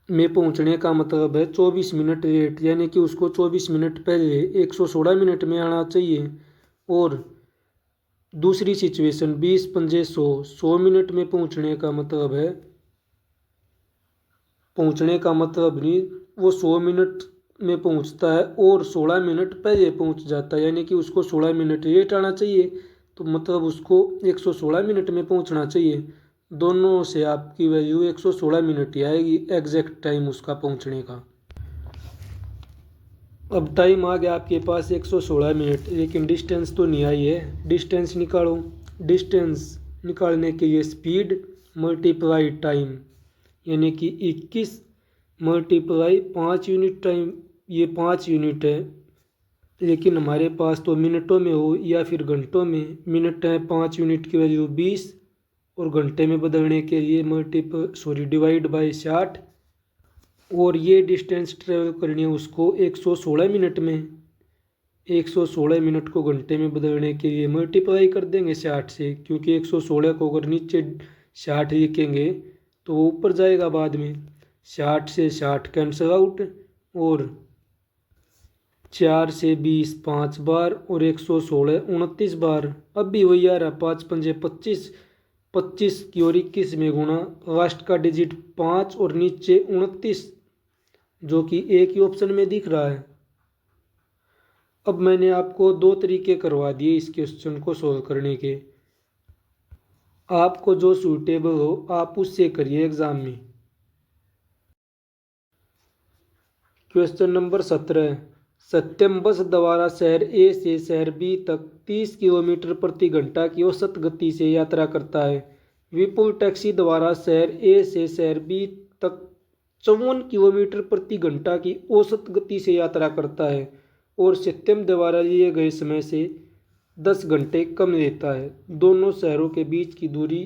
में पहुंचने का मतलब है 24 मिनट लेट, यानी कि उसको 24 मिनट पहले 116 मिनट में आना चाहिए। और दूसरी सिचुएशन 20 पंजे 100 मिनट में पहुंचने का मतलब है, पहुंचने का मतलब नहीं, वो 100 मिनट में पहुंचता है और 16 मिनट पहले पहुंच जाता है, यानी कि उसको 16 मिनट लेट आना चाहिए, तो मतलब उसको 116 मिनट में पहुंचना चाहिए। दोनों से आपकी वैल्यू 116 मिनट ही आएगी एग्जैक्ट टाइम उसका पहुंचने का। अब टाइम आ गया आपके पास 116 मिनट, लेकिन डिस्टेंस तो नहीं आई है। डिस्टेंस निकालो। डिस्टेंस निकालने के लिए स्पीड मल्टीप्लाई टाइम, यानी कि 21 मल्टीप्लाई 5 यूनिट टाइम। ये 5 यूनिट है, लेकिन हमारे पास तो मिनटों में हो या फिर घंटों में। मिनट है 5 यूनिट की वैल्यू 20, और घंटे में बदलने के लिए डिवाइड बाई 60। और ये डिस्टेंस ट्रेवल करनी है उसको 116 मिनट में। 116 मिनट को घंटे में बदलने के लिए मल्टीप्लाई कर देंगे 60 से, क्योंकि 116 को अगर नीचे 60 लिखेंगे तो वो ऊपर जाएगा बाद में। 60 से 60 कैंसल आउट, और 4 से 20 5 बार, और 116 29 बार। अब भी वही आ रहा, 5 पंजे 25, 25 की और 21 में गुणा, लास्ट का डिजिट 5 और नीचे 29, जो कि एक ही ऑप्शन में दिख रहा है। अब मैंने आपको 2 तरीके करवा दिए इस क्वेश्चन को सोल्व करने के। आपको जो सूटेबल हो आप उससे करिए एग्जाम में। Question number 17। सत्यम बस द्वारा शहर ए से शहर बी तक 30 किलोमीटर प्रति घंटा की औसत गति से यात्रा करता है। विपुल टैक्सी द्वारा शहर ए से शहर बी तक 54 किलोमीटर प्रति घंटा की औसत गति से यात्रा करता है, और सत्यम द्वारा लिए गए समय से 10 घंटे कम लेता है। दोनों शहरों के बीच की दूरी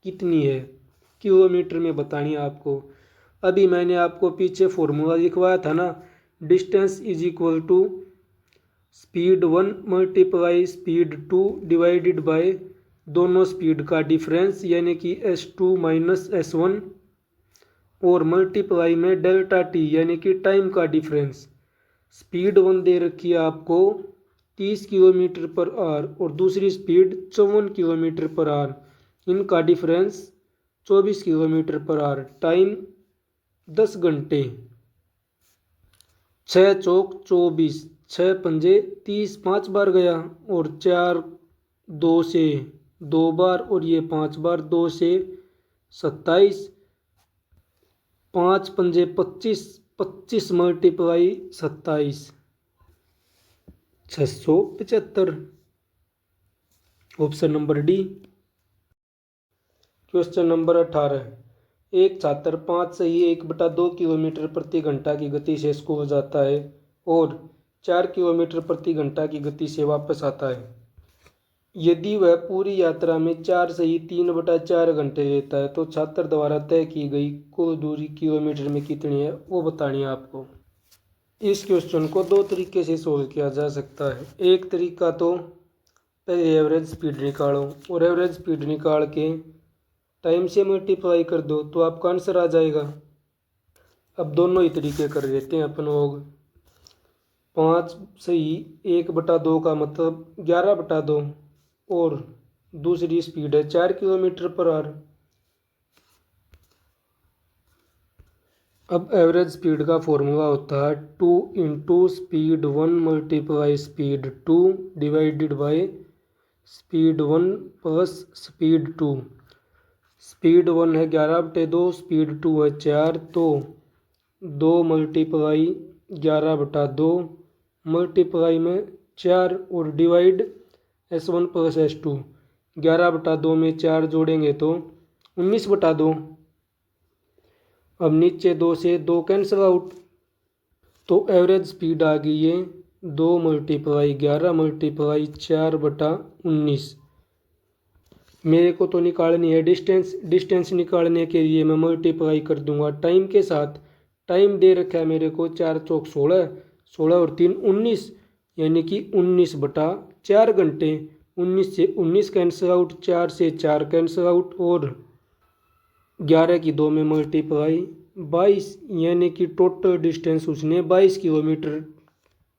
कितनी है? किलोमीटर में बतानी है आपको। अभी मैंने आपको पीछे फॉर्मूला लिखवाया था ना, distance is equal to speed 1 multiply speed 2 divided by दोनों स्पीड का डिफरेंस, यानी कि S2 माइनस S1, और मल्टीप्लाई में डेल्टा टी, यानी कि टाइम का डिफरेंस। स्पीड 1 दे रखी है आपको 30 किलोमीटर पर आवर, और दूसरी स्पीड 54 किलोमीटर पर आवर। इनका difference 24 kilometre per hour. Time 10 घंटे। 6 चौक 24, 6 पंजे 30 5 बार गया, और 4 2 से 2 बार, और ये 5 बार 2 से 27, 5 पंजे 25, 25 multiply 27, 675। Option number D. Question number 18। एक छात्र 5 सही 1/2 किलोमीटर प्रति घंटा की गति से स्कूल जाता है और 4 किलोमीटर प्रति घंटा की गति से वापस आता है। यदि वह पूरी यात्रा में 4 सही 3/4 घंटे लेता है तो छात्र द्वारा तय की गई कुल दूरी किलोमीटर में कितनी है वो बतानी है आपको। इस क्वेश्चन को 2 तरीके से सोल्व किया जा सकता है। एक तरीका तो पहले एवरेज स्पीड निकालो, और एवरेज स्पीड निकाल के टाइम से मल्टीप्लाई कर दो तो आपका आंसर आ जाएगा। अब दोनों ही तरीके कर लेते हैं अपन लोग। 5 सही 1/2 का मतलब 11/2, और दूसरी स्पीड है 4 किलोमीटर पर आवर। अब एवरेज स्पीड का फॉर्मूला होता है 2 into speed 1 multiply speed 2 divided by speed 1 plus speed 2। Speed 1 है 11/2, स्पीड 2 है 4, तो 2 × 11/2 मल्टीप्लाई में 4 और डिवाइड S1 + S2। 11/2 में 4 जोड़ेंगे तो 19/2। अब नीचे 2 से 2 कैंसिल आउट, तो एवरेज स्पीड आ गई है 2 × 11 × 4/19। मेरे को तो निकालनी है डिस्टेंस। डिस्टेंस निकालने के लिए मैं मल्टीप्लाई कर दूंगा टाइम के साथ। टाइम दे रखा है मेरे को 4 चौक 16, 16 और 3 19, यानी कि 19/4 घंटे। 19 से 19 कैंसिल आउट, 4 से 4 कैंसिल आउट और 11 की 2 में मल्टीप्लाई 22, यानी कि टोटल डिस्टेंस उसने 22 किलोमीटर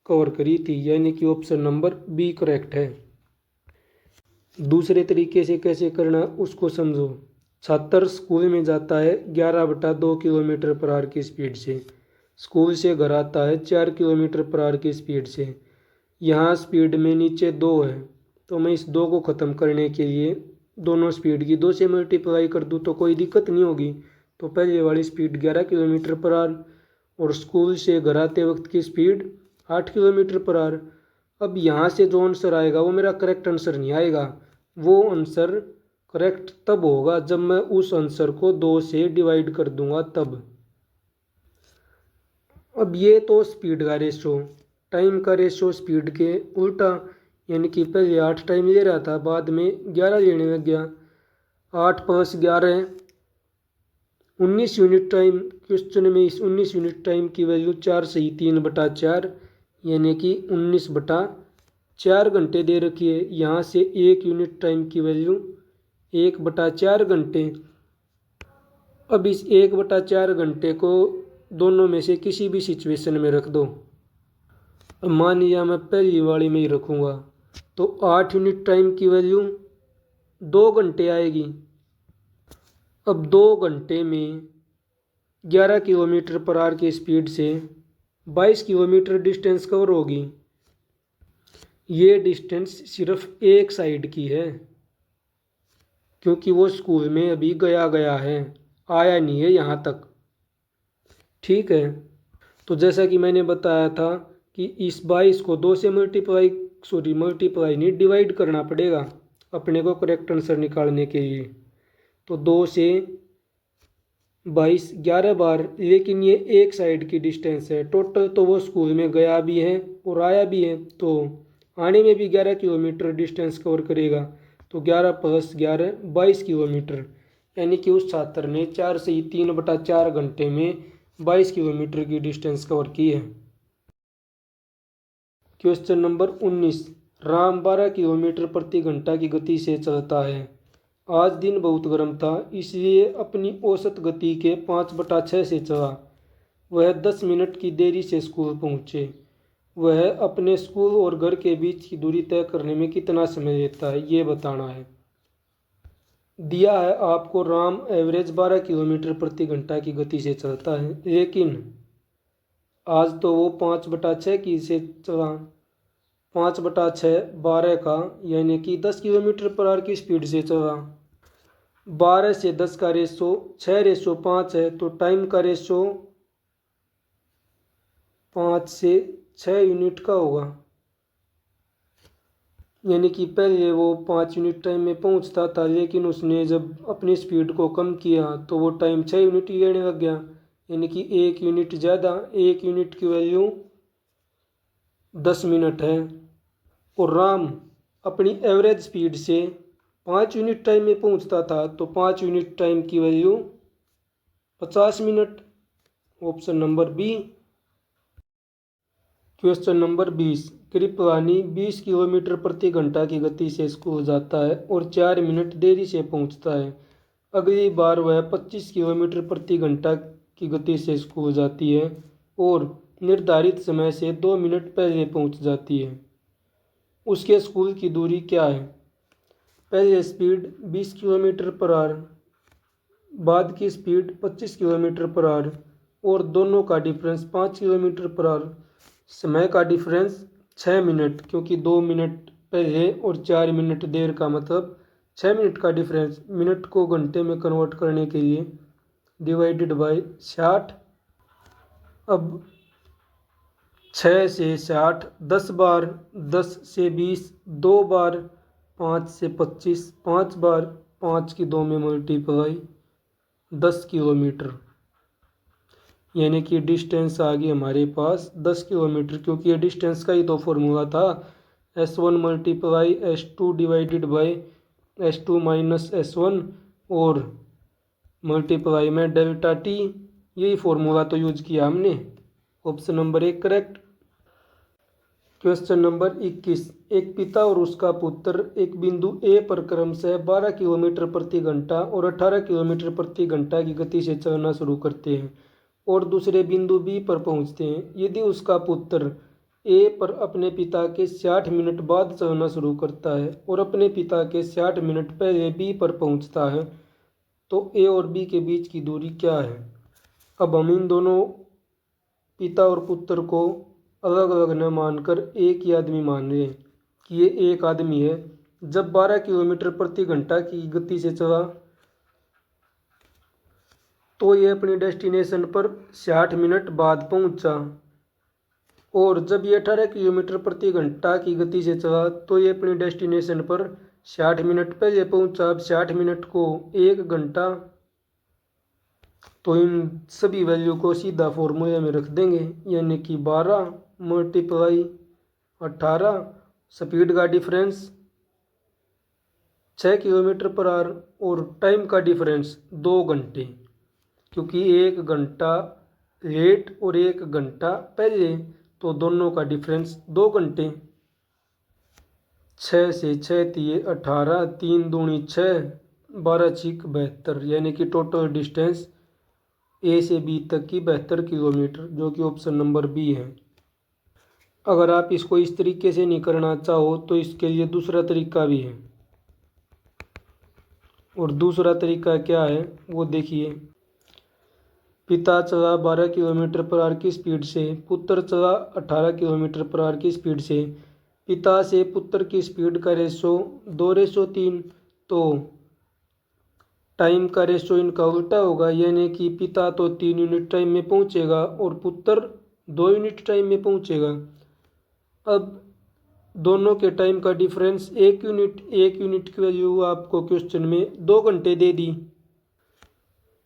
कवर करी थी, यानी कि ऑप्शन नंबर बी करेक्ट है। दूसरे तरीके से कैसे करना उसको समझो। छात्र स्कूल में जाता है 11/2 किलोमीटर/आवर की स्पीड से। स्कूल से घर आता है 4 किलोमीटर/आवर की स्पीड से। यहाँ स्पीड में नीचे 2 है, तो मैं इस 2 को ख़त्म करने के लिए दोनों स्पीड की 2 से मल्टीप्लाई कर दूँ तो कोई दिक्कत नहीं होगी। तो पहले वाली स्पीड 11 किलोमीटर/आवर और स्कूल से घर आते वक्त की स्पीड 8 किलोमीटर/आवर। अब यहाँ से जो आंसर आएगा वो मेरा करेक्ट आंसर नहीं आएगा। वो आंसर करेक्ट तब होगा जब मैं उस आंसर को 2 से डिवाइड कर दूंगा तब। अब ये तो स्पीड का रेशो, टाइम का रेशो स्पीड के उल्टा, यानी कि पहले 8 टाइम ले रहा था, बाद में 11 लेने लग गया। 8 + 11 19 यूनिट टाइम। क्वेश्चन में इस 19 यूनिट टाइम की वैल्यू 4 सही 3/4, यानी कि 19/4 घंटे दे रखी है। यहाँ से 1 यूनिट टाइम की वैल्यू 1/4 घंटे। अब इस 1/4 घंटे को दोनों में से किसी भी सिचुएशन में रख दो। अब मान लिया मैं पहली वाली में ही रखूँगा तो 8 यूनिट टाइम की वैल्यू 2 घंटे आएगी। अब 2 घंटे में 11 किलोमीटर/आवर की स्पीड से 22 किलोमीटर डिस्टेंस कवर होगी। ये डिस्टेंस सिर्फ एक साइड की है, क्योंकि वो स्कूल में अभी गया है, आया नहीं है यहाँ तक। ठीक है, तो जैसा कि मैंने बताया था कि इस 22 को 2 से मल्टीप्लाई नहीं, डिवाइड करना पड़ेगा अपने को करेक्ट आंसर निकालने के लिए। तो 2 से 22 11 बार, लेकिन ये एक साइड की डिस्टेंस है। टोटल तो वो स्कूल में गया भी है और आया भी है, तो आने में भी 11 किलोमीटर डिस्टेंस कवर करेगा। तो 11 + 11 22 किलोमीटर, यानी कि उस छात्र ने 4 से 3/4 घंटे में 22 किलोमीटर की डिस्टेंस कवर की है। Question number 19। राम 12 किलोमीटर प्रति घंटा की गति से चलता है। आज दिन बहुत गर्म था, इसलिए अपनी औसत गति के 5/6 से चला। वह 10 मिनट की देरी से स्कूल पहुँचे। वह अपने स्कूल और घर के बीच की दूरी तय करने में कितना समय लेता है, ये बताना है। दिया है आपको राम एवरेज 12 किलोमीटर प्रति घंटा की गति से चलता है, लेकिन आज तो वो 5/6 की से चला। 5/6 12 का, यानी कि 10 किलोमीटर/आवर की स्पीड से चला। 12 से 10 का रेशो 6:5 है, तो टाइम का रेशो 5 से 6 यूनिट का होगा। यानी कि पहले वो 5 यूनिट टाइम में पहुंचता था, लेकिन उसने जब अपनी स्पीड को कम किया तो वो टाइम 6 यूनिट ही लेने लग गया, यानी कि 1 यूनिट ज़्यादा। 1 यूनिट की वैल्यू 10 मिनट है। और राम अपनी एवरेज स्पीड से 5 यूनिट टाइम में पहुंचता था, तो 5 यूनिट टाइम की value 50 minute. Option number B. Question number 20। Kripalani 20 kilometre प्रति घंटा की गति से स्कूल जाता है और 4 मिनट देरी से पहुंचता है। अगली बार वह 25 किलोमीटर प्रति घंटा की गति से स्कूल जाती है और निर्धारित समय से 2 मिनट पहले पहुंच जाती है। उसके स्कूल की दूरी क्या है? पहले स्पीड 20 किलोमीटर/आवर, बाद की स्पीड 25 किलोमीटर/आवर और दोनों का डिफरेंस 5 किलोमीटर/आवर। समय का डिफरेंस 6 मिनट, क्योंकि 2 मिनट पहले और 4 मिनट देर का मतलब 6 मिनट का डिफरेंस। मिनट को घंटे में कन्वर्ट करने के लिए डिवाइडेड बाय 60। अब 6 से 60 10 बार, 10 से 20 2 बार, 5 से 25 5 बार, 5 की 2 में मल्टीप्लाई 10 किलोमीटर, यानी कि डिस्टेंस आ गई हमारे पास 10 किलोमीटर, क्योंकि ये डिस्टेंस का ही तो फॉर्मूला था, S1 multiply S2 divided by S2 minus S1 और मल्टीप्लाई में डेल्टा टी, यही फॉर्मूला तो यूज किया हमने। Option number 1 correct. Question number 21, एक पिता और उसका पुत्र एक बिंदु ए पर क्रमशः 12 किलोमीटर प्रति घंटा और 18 किलोमीटर प्रति घंटा की गति से चलना शुरू करते हैं और दूसरे बिंदु बी पर पहुंचते हैं। यदि उसका पुत्र ए पर अपने पिता के 60 मिनट बाद चलना शुरू करता है और अपने पिता के 60 मिनट पहले बी पर पहुंचता है, तो ए और बी के बीच की दूरी क्या है। अब हम इन दोनों पिता और पुत्र को अलग अलग न मानकर एक ही आदमी मान रहे हैं कि ये एक आदमी है। जब 12 किलोमीटर प्रति घंटा की गति से चला तो ये अपनी डेस्टिनेशन पर 60 मिनट बाद पहुंचा, और जब ये 18 किलोमीटर प्रति घंटा की गति से चला तो ये अपनी डेस्टिनेशन पर 60 मिनट पहले पहुंचा। अब 60 मिनट को 1 घंटा, तो इन सभी वैल्यू को सीधा फॉर्मूले में रख देंगे, यानी कि 12 मल्टीप्लाई 18, स्पीड का डिफरेंस 6 किलोमीटर पर आवर और टाइम का डिफरेंस 2 घंटे, क्योंकि 1 घंटा लेट और 1 घंटा पहले, तो दोनों का डिफरेंस 2 घंटे। 6 से 6 दिए 18, 3 दूनी 6, 12 छिक 72, यानी कि टोटल डिस्टेंस ए से बी तक की 72 किलोमीटर, जो कि ऑप्शन नंबर बी है। अगर आप इसको इस तरीके से नहीं करना चाहो तो इसके लिए दूसरा तरीका भी है, और दूसरा तरीका क्या है वो देखिए। पिता चला 12 किलोमीटर पर आवर की स्पीड से, पुत्र चला 18 किलोमीटर पर आवर की स्पीड से। पिता से पुत्र की स्पीड का रेशो 2:3, तो टाइम का रेशो इनका उल्टा होगा, यानी कि पिता तो 3 यूनिट टाइम में पहुंचेगा और पुत्र 2 यूनिट टाइम में पहुंचेगा। अब दोनों के टाइम का डिफरेंस 1 यूनिट की वैल्यू आपको क्वेश्चन में 2 घंटे दे दी,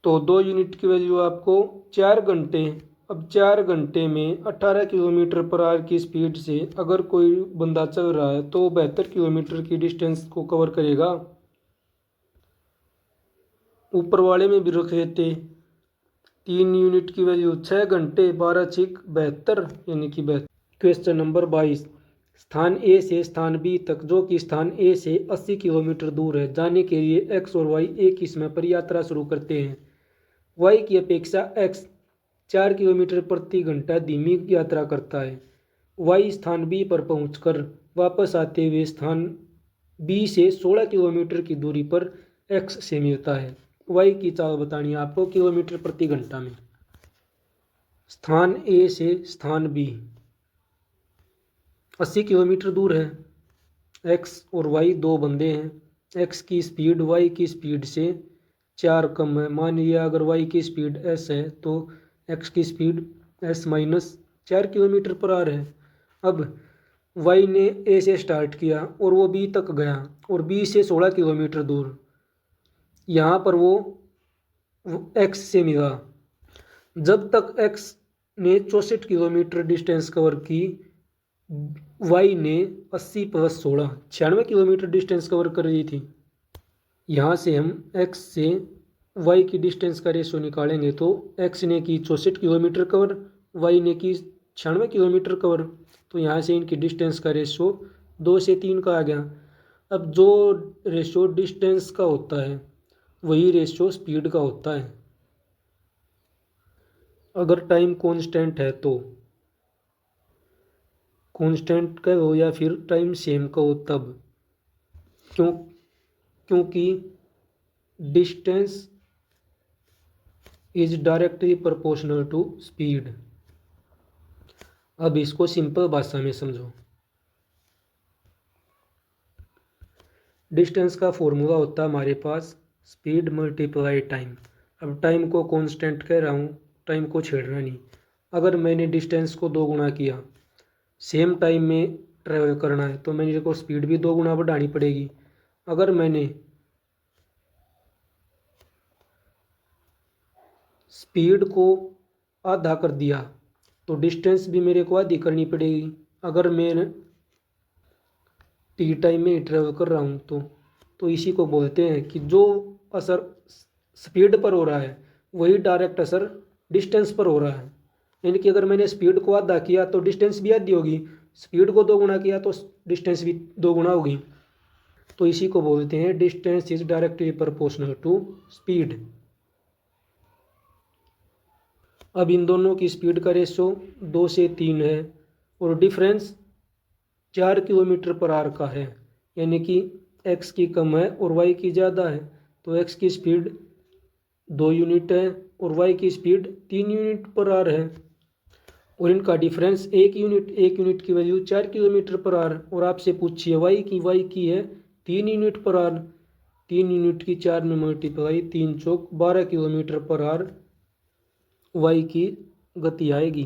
तो 2 यूनिट की वैल्यू आपको 4 घंटे। अब 4 घंटे में 18 किलोमीटर पर आवर की स्पीड से अगर कोई बंदा चल रहा है तो 72 किलोमीटर की डिस्टेंस को कवर करेगा। ऊपर वाले में भी रख लेते, 3 यूनिट की वैल्यू 6 घंटे, 12 छिक 72, यानी कि 72। क्वेश्चन नंबर 22, स्थान ए से स्थान बी तक, जो कि स्थान ए से 80 किलोमीटर दूर है, जाने के लिए एक्स और वाई एक ही समय पर यात्रा शुरू करते हैं। वाई की अपेक्षा एक्स 4 किलोमीटर प्रति घंटा धीमी यात्रा करता है। वाई स्थान बी पर पहुंचकर वापस आते हुए स्थान बी से 16 किलोमीटर की दूरी पर एक्स से मिलता है। वाई की चाल बतानी है आपको किलोमीटर प्रति घंटा में। स्थान ए से स्थान बी 80 किलोमीटर दूर है, एक्स और वाई दो बंदे हैं। एक्स की स्पीड वाई की स्पीड से 4 कम है। मान लिया अगर वाई की स्पीड एस है तो एक्स की speed S minus 4 kilometre per hour है। अब वाई ने ए से स्टार्ट किया और वो बी तक गया, और बी से 16 किलोमीटर दूर, यहाँ पर वो एक्स से मिला। जब तक एक्स ने 64 किलोमीटर डिस्टेंस कवर की, वाई ने 80 + 16 96 किलोमीटर डिस्टेंस कवर कर रही थी। यहाँ से हम एक्स से वाई की डिस्टेंस का रेशो निकालेंगे, तो एक्स ने की 64 किलोमीटर कवर, वाई ने की 96 किलोमीटर कवर, तो यहाँ से इनकी डिस्टेंस का रेशो 2 से 3 का आ गया। अब जो रेशो डिस्टेंस का होता है वही रेशो स्पीड का होता है। अगर टाइम कांस्टेंट है तो कांस्टेंट का हो या फिर टाइम सेम का हो तब, क्योंकि distance is directly proportional to speed. अब इसको सिंपल भाषा में समझो। डिस्टेंस का फॉर्मूला होता है हमारे पास स्पीड मल्टीप्लाई टाइम। अब टाइम को कांस्टेंट कह रहा हूँ, टाइम को छेड़ना नहीं। अगर मैंने डिस्टेंस को 2 गुना किया, सेम टाइम में ट्रेवल करना है, तो मेरे को स्पीड भी 2 गुना बढ़ानी पड़ेगी। अगर मैंने स्पीड को आधा कर दिया तो डिस्टेंस भी मेरे को आधी करनी पड़ेगी। अगर मैं टी टाइम में ही ट्रेवल कर रहा हूँ तो इसी को बोलते हैं कि जो असर स्पीड पर हो रहा है वही डायरेक्ट असर डिस्टेंस पर हो रहा है। यानी कि अगर मैंने स्पीड को आधा किया तो डिस्टेंस भी आधी होगी, स्पीड को 2 गुना किया तो डिस्टेंस भी 2 गुना होगी। तो इसी को बोलते हैं distance is directly proportional to speed. अब इन दोनों की स्पीड का रेशो 2 से 3 है और डिफरेंस 4 किलोमीटर पर आवर का है, यानी कि x की कम है और y की ज़्यादा है। तो x की स्पीड 2 यूनिट है और y की स्पीड 3 यूनिट पर आवर है और इनका डिफरेंस 1 यूनिट की वैल्यू 4 किलोमीटर पर आवर। और आपसे पूछिए y की है 3 यूनिट पर आवर, 3 यूनिट की 4 में मल्टीप्लाई, 3 चौक 12 किलोमीटर पर आवर y की गति आएगी।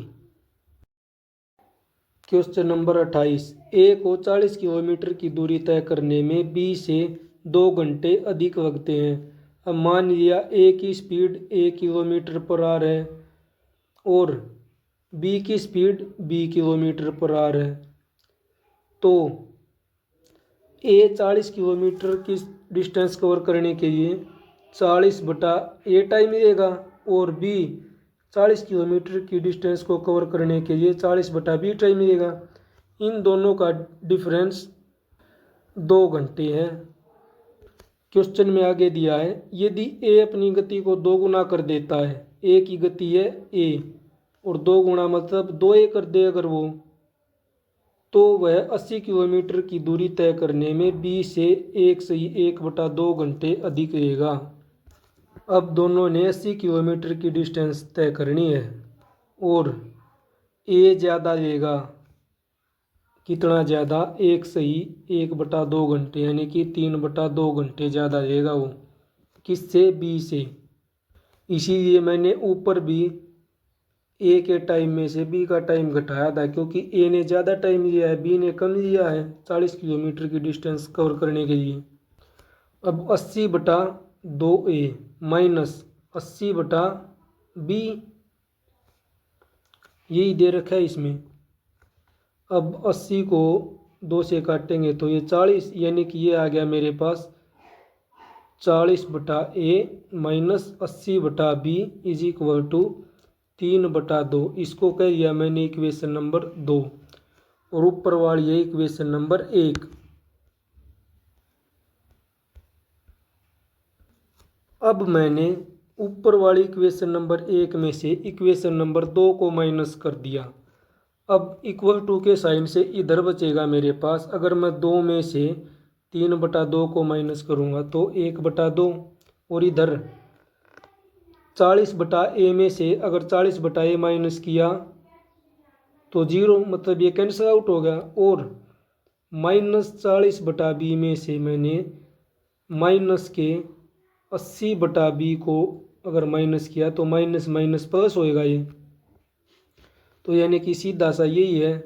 क्वेश्चन नंबर 28, ए को 40 किलोमीटर की दूरी तय करने में बी से 2 घंटे अधिक लगते हैं। अब मान लिया ए की स्पीड 1 किलोमीटर पर आवर है और बी की स्पीड 20 किलोमीटर पर आवर है। तो ए 40 किलोमीटर की डिस्टेंस कवर करने के लिए 40/A टाइम लगेगा और बी 40 किलोमीटर की डिस्टेंस को कवर करने के लिए 40/B टाइम मिलेगा। इन दोनों का डिफरेंस 2 घंटे है। क्वेश्चन में आगे दिया है यदि ए अपनी गति को 2 गुना कर देता है, ए की गति है ए और 2 गुना मतलब 2A कर दे अगर वो, तो वह 80 किलोमीटर की दूरी तय करने में बी से 1/2 घंटे अधिक लेगा। अब दोनों ने 80 किलोमीटर की डिस्टेंस तय करनी है और ए ज़्यादा लेगा, कितना ज़्यादा, 1/2 घंटे, यानी कि 3/2 घंटे ज़्यादा लेगा वो, किससे, बी से। इसीलिए मैंने ऊपर भी ए के टाइम में से बी का टाइम घटाया था, क्योंकि ए ने ज़्यादा टाइम लिया है, बी ने कम लिया है 40 किलोमीटर की डिस्टेंस कवर करने के लिए। अब 80/2A माइनस 80/B यही दे रखा है इसमें। अब 80 को 2 से काटेंगे तो ये 40, यानी कि ये आ गया मेरे पास 40/A minus 80/B is equal to 3/2। इसको कह दिया मैंने इक्वेशन नंबर 2 और ऊपर वाली है इक्वेशन नंबर 1। अब मैंने ऊपर वाली इक्वेशन नंबर 1 में से इक्वेशन नंबर 2 को माइनस कर दिया। अब इक्वल टू के साइन से इधर बचेगा मेरे पास। अगर मैं 2 में से 3/2 को माइनस करूँगा तो 1/2 और इधर 40/A में से अगर 40/A माइनस किया तो 0, मतलब ये कैंसिल आउट हो गया। और माइनस 40/B में से मैंने माइनस के 80/B को अगर माइनस किया तो माइनस माइनस प्लस होएगा ये। तो यानी कि सीधा सा यही है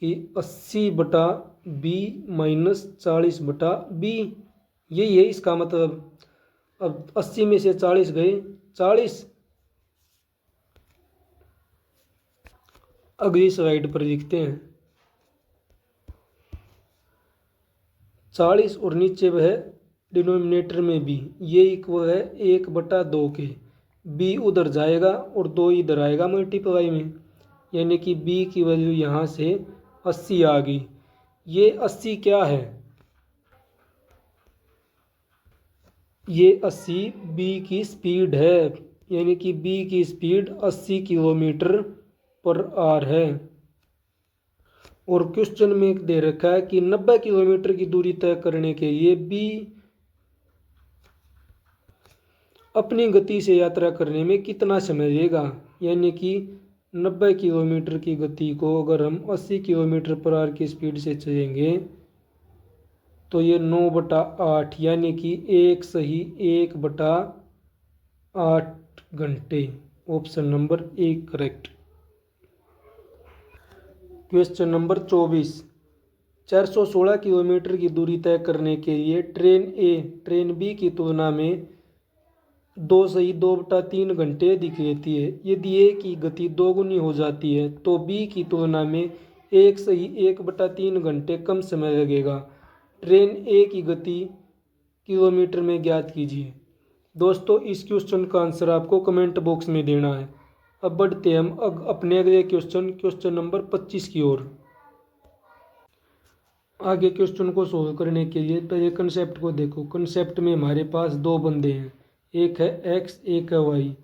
कि 80/B माइनस 40/B, यही है इसका मतलब। अब 80 में से 40 गए 40। अगली स्लाइड पर लिखते हैं 40 और नीचे वह डिनोमिनेटर में बी, ये इक्वल है 1/2 के। बी उधर जाएगा और 2 इधर आएगा मल्टीप्लाई में, यानी कि बी की वैल्यू यहाँ से 80 आ गई। ये 80 क्या है, ये 80 बी की स्पीड है, यानी कि बी की स्पीड 80 किलोमीटर पर आवर है। और क्वेश्चन में दे रखा है कि 90 किलोमीटर की दूरी तय करने के लिए बी अपनी गति से यात्रा करने में कितना समय लेगा। यानी कि 90 किलोमीटर की गति को अगर हम 80 किलोमीटर पर आवर की स्पीड से चलेंगे तो ये 9/8 यानी कि 1/8 घंटे। Option number 1 correct. Question number 24। 416 kilometre की दूरी तय करने के लिए ट्रेन बी की तुलना में 2 घंटे अधिक लेती है। यदि ए की गति दोगुनी हो जाती है तो बी की तुलना में 1/3 घंटे कम समय लगेगा। ट्रेन ए की गति किलोमीटर में ज्ञात कीजिए। दोस्तों, इस क्वेश्चन का आंसर आपको कमेंट बॉक्स में देना है। अब बढ़ते हैं हम अपने अगले क्वेश्चन नंबर 25 की ओर। आगे क्वेश्चन को सोल्व करने के लिए पहले कंसेप्ट को देखो। कंसेप्ट में हमारे पास दो बंदे हैं, एक है एक्स, एक है वाई।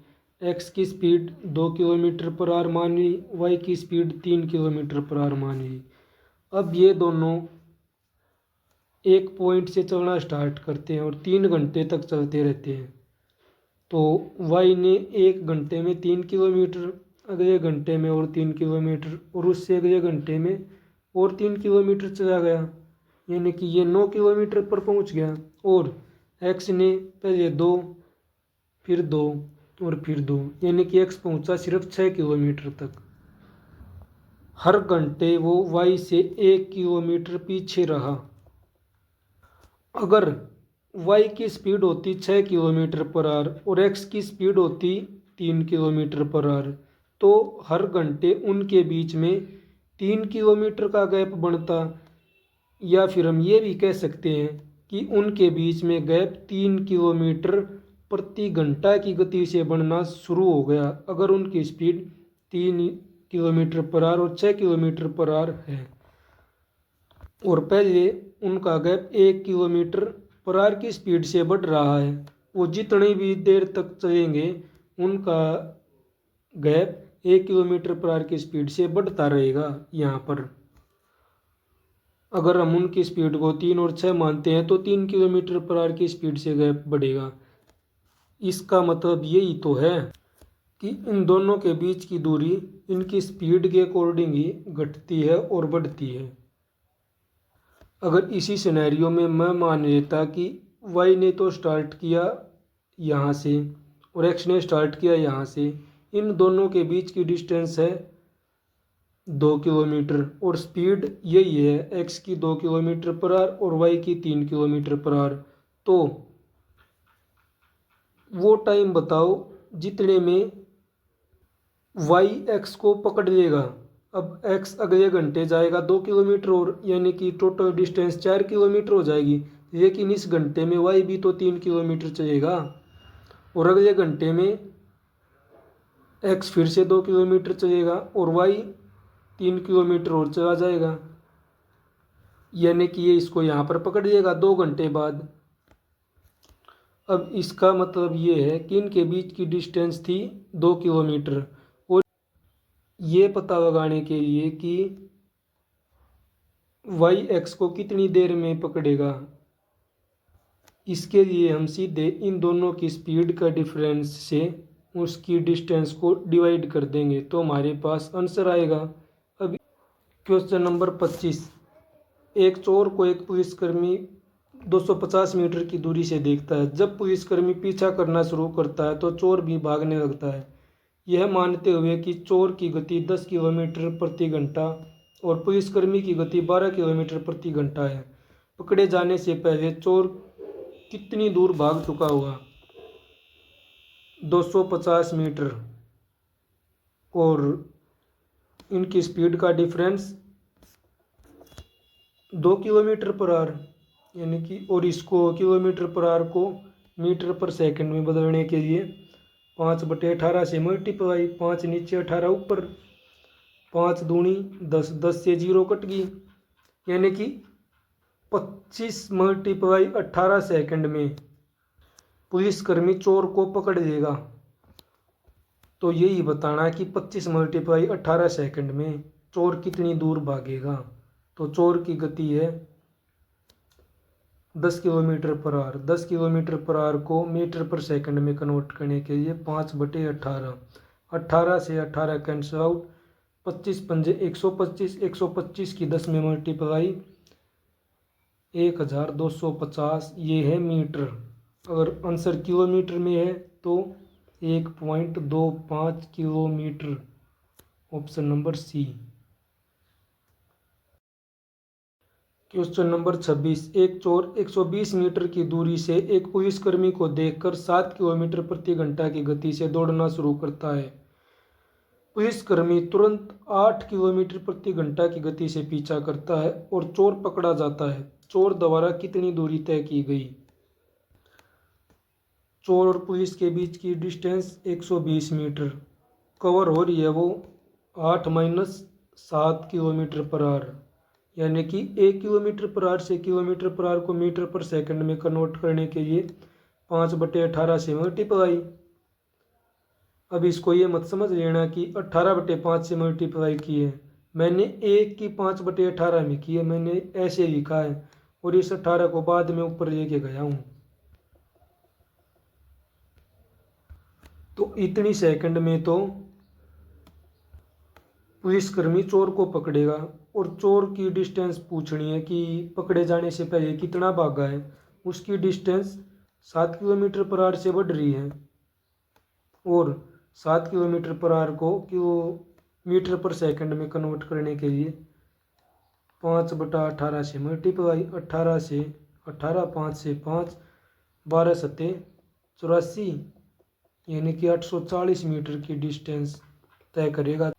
एक्स की स्पीड 2 किलोमीटर पर आवर मान ली, वाई की स्पीड 3 किलोमीटर पर आवर मान ली। अब ये दोनों एक पॉइंट से चलना स्टार्ट करते हैं और 3 घंटे तक चलते रहते हैं। तो वाई ने 1 घंटे में 3 किलोमीटर, अगले घंटे में और 3 किलोमीटर, और उससे अगले घंटे में और 3 किलोमीटर चला गया, यानी कि ये 9 किलोमीटर पर पहुंच गया। और एक्स ने पहले 2, फिर 2 और फिर 2, यानी कि एक्स पहुंचा सिर्फ 6 किलोमीटर तक। हर घंटे वो वाई से 1 किलोमीटर पीछे रहा। अगर वाई की स्पीड होती 6 किलोमीटर पर आवर और एक्स की स्पीड होती 3 किलोमीटर पर आवर, तो हर घंटे उनके बीच में 3 किलोमीटर का गैप बनता। या फिर हम ये भी कह सकते हैं कि उनके बीच में गैप 3 किलोमीटर प्रति घंटा की गति से बढ़ना शुरू हो गया अगर उनकी स्पीड 3 किलोमीटर पर आवर और 6 किलोमीटर पर आवर है, और पहले उनका गैप 1 किलोमीटर पर आवर की स्पीड से बढ़ रहा है। वो जितनी भी देर तक चलेंगे उनका गैप 1 किलोमीटर पर आवर की स्पीड से बढ़ता रहेगा। यहाँ पर अगर हम उनकी स्पीड को 3 और 6 मानते हैं तो 3 किलोमीटर पर आवर की स्पीड से गैप बढ़ेगा। इसका मतलब यही तो है कि इन दोनों के बीच की दूरी इनकी स्पीड के अकॉर्डिंग ही घटती है और बढ़ती है। अगर इसी सिनेरियो में मैं मान लेता कि वाई ने तो स्टार्ट किया यहाँ से और एक्स ने स्टार्ट किया यहाँ से, इन दोनों के बीच की डिस्टेंस है 2 किलोमीटर और स्पीड यही है, एक्स की 2 किलोमीटर पर आवर और वाई की 3 किलोमीटर पर आवर। तो वो टाइम बताओ जितने में वाई एक्स को पकड़ लेगा। अब एक्स अगले घंटे जाएगा 2 किलोमीटर और, यानी कि टोटल डिस्टेंस 4 किलोमीटर हो जाएगी। लेकिन इस घंटे में वाई भी तो 3 किलोमीटर चलेगा और अगले घंटे में एक्स फिर से 2 किलोमीटर चलेगा और वाई 3 किलोमीटर और चला जाएगा, यानी कि ये इसको यहाँ पर पकड़ लेगा 2 घंटे बाद। अब इसका मतलब ये है कि इनके बीच की डिस्टेंस थी 2 किलोमीटर, और ये पता लगाने के लिए कि वाई एक्स को कितनी देर में पकड़ेगा, इसके लिए हम सीधे इन दोनों की स्पीड का डिफरेंस से उसकी डिस्टेंस को डिवाइड कर देंगे तो हमारे पास आंसर आएगा। अब क्वेश्चन नंबर 25। एक चोर को एक पुलिसकर्मी 250 मीटर की दूरी से देखता है। जब पुलिसकर्मी पीछा करना शुरू करता है तो चोर भी भागने लगता है, यह मानते हुए कि चोर की गति 10 किलोमीटर प्रति घंटा और पुलिसकर्मी की गति 12 किलोमीटर प्रति घंटा है। पकड़े जाने से पहले चोर कितनी दूर भाग चुका होगा? 250 मीटर, और इनकी स्पीड का डिफरेंस 2 किलोमीटर पर आवर, यानी कि, और इसको किलोमीटर पर आवर को मीटर पर सेकंड में बदलने के लिए 5/18 से मल्टीप्लाई, 5 नीचे 18 ऊपर, 5 दूनी 10, 10 से 0 कट गई, यानी कि 25 × 18 सेकंड में पुलिसकर्मी चोर को पकड़ लेगा। तो यही बताना है कि 25 × 18 सेकंड में चोर कितनी दूर भागेगा। तो चोर की गति है 10 kilometre per hour. 10 kilometre per hour को मीटर पर सेकंड में कन्वर्ट करने के लिए 5/18, 18 से 18 कैंसिल आउट, 25 पंजे 125, 125 की 10 में मल्टीप्लाई 1250, ये है मीटर। अगर आंसर किलोमीटर में है तो 1.25 kilometre, option number C. Question number 26। एक चोर 120 मीटर की दूरी से एक पुलिसकर्मी को देखकर 7 किलोमीटर प्रति घंटा की गति से दौड़ना शुरू करता है। पुलिसकर्मी तुरंत 8 किलोमीटर प्रति घंटा की गति से पीछा करता है और चोर पकड़ा जाता है। चोर द्वारा कितनी दूरी तय की गई? चोर और पुलिस के बीच की डिस्टेंस 120 मीटर। कवर हो रही है वो 8 - 7 किलोमीटर पर आवर, यानी कि 1 किलोमीटर पर आवर से किलोमीटर पर आवर को मीटर पर सेकंड में कन्वर्ट करने के लिए 5/18 से मल्टीप्लाई। अब इसको ये मत समझ लेना कि 18/5 से मल्टीप्लाई की है, मैंने 1 की 5/18 में की है, मैंने ऐसे लिखा है और इस 18 को बाद में ऊपर लेके गया हूँ। तो इतनी सेकंड में तो पुलिसकर्मी चोर को पकड़ेगा और चोर की डिस्टेंस पूछनी है कि पकड़े जाने से पहले कितना भागा है। उसकी डिस्टेंस 7 किलोमीटर पर आवर से बढ़ रही है और 7 किलोमीटर पर आवर को किलोमीटर पर सेकंड में कन्वर्ट करने के लिए 5/18 से मल्टीप्लाई। 18 से 18, 5 से 5, 12 सत्ते 84, यानी कि 840 मीटर की डिस्टेंस तय करेगा।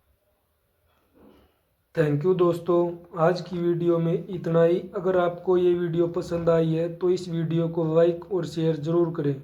थैंक यू दोस्तों, आज की वीडियो में इतना ही। अगर आपको ये वीडियो पसंद आई है तो इस वीडियो को लाइक और शेयर ज़रूर करें।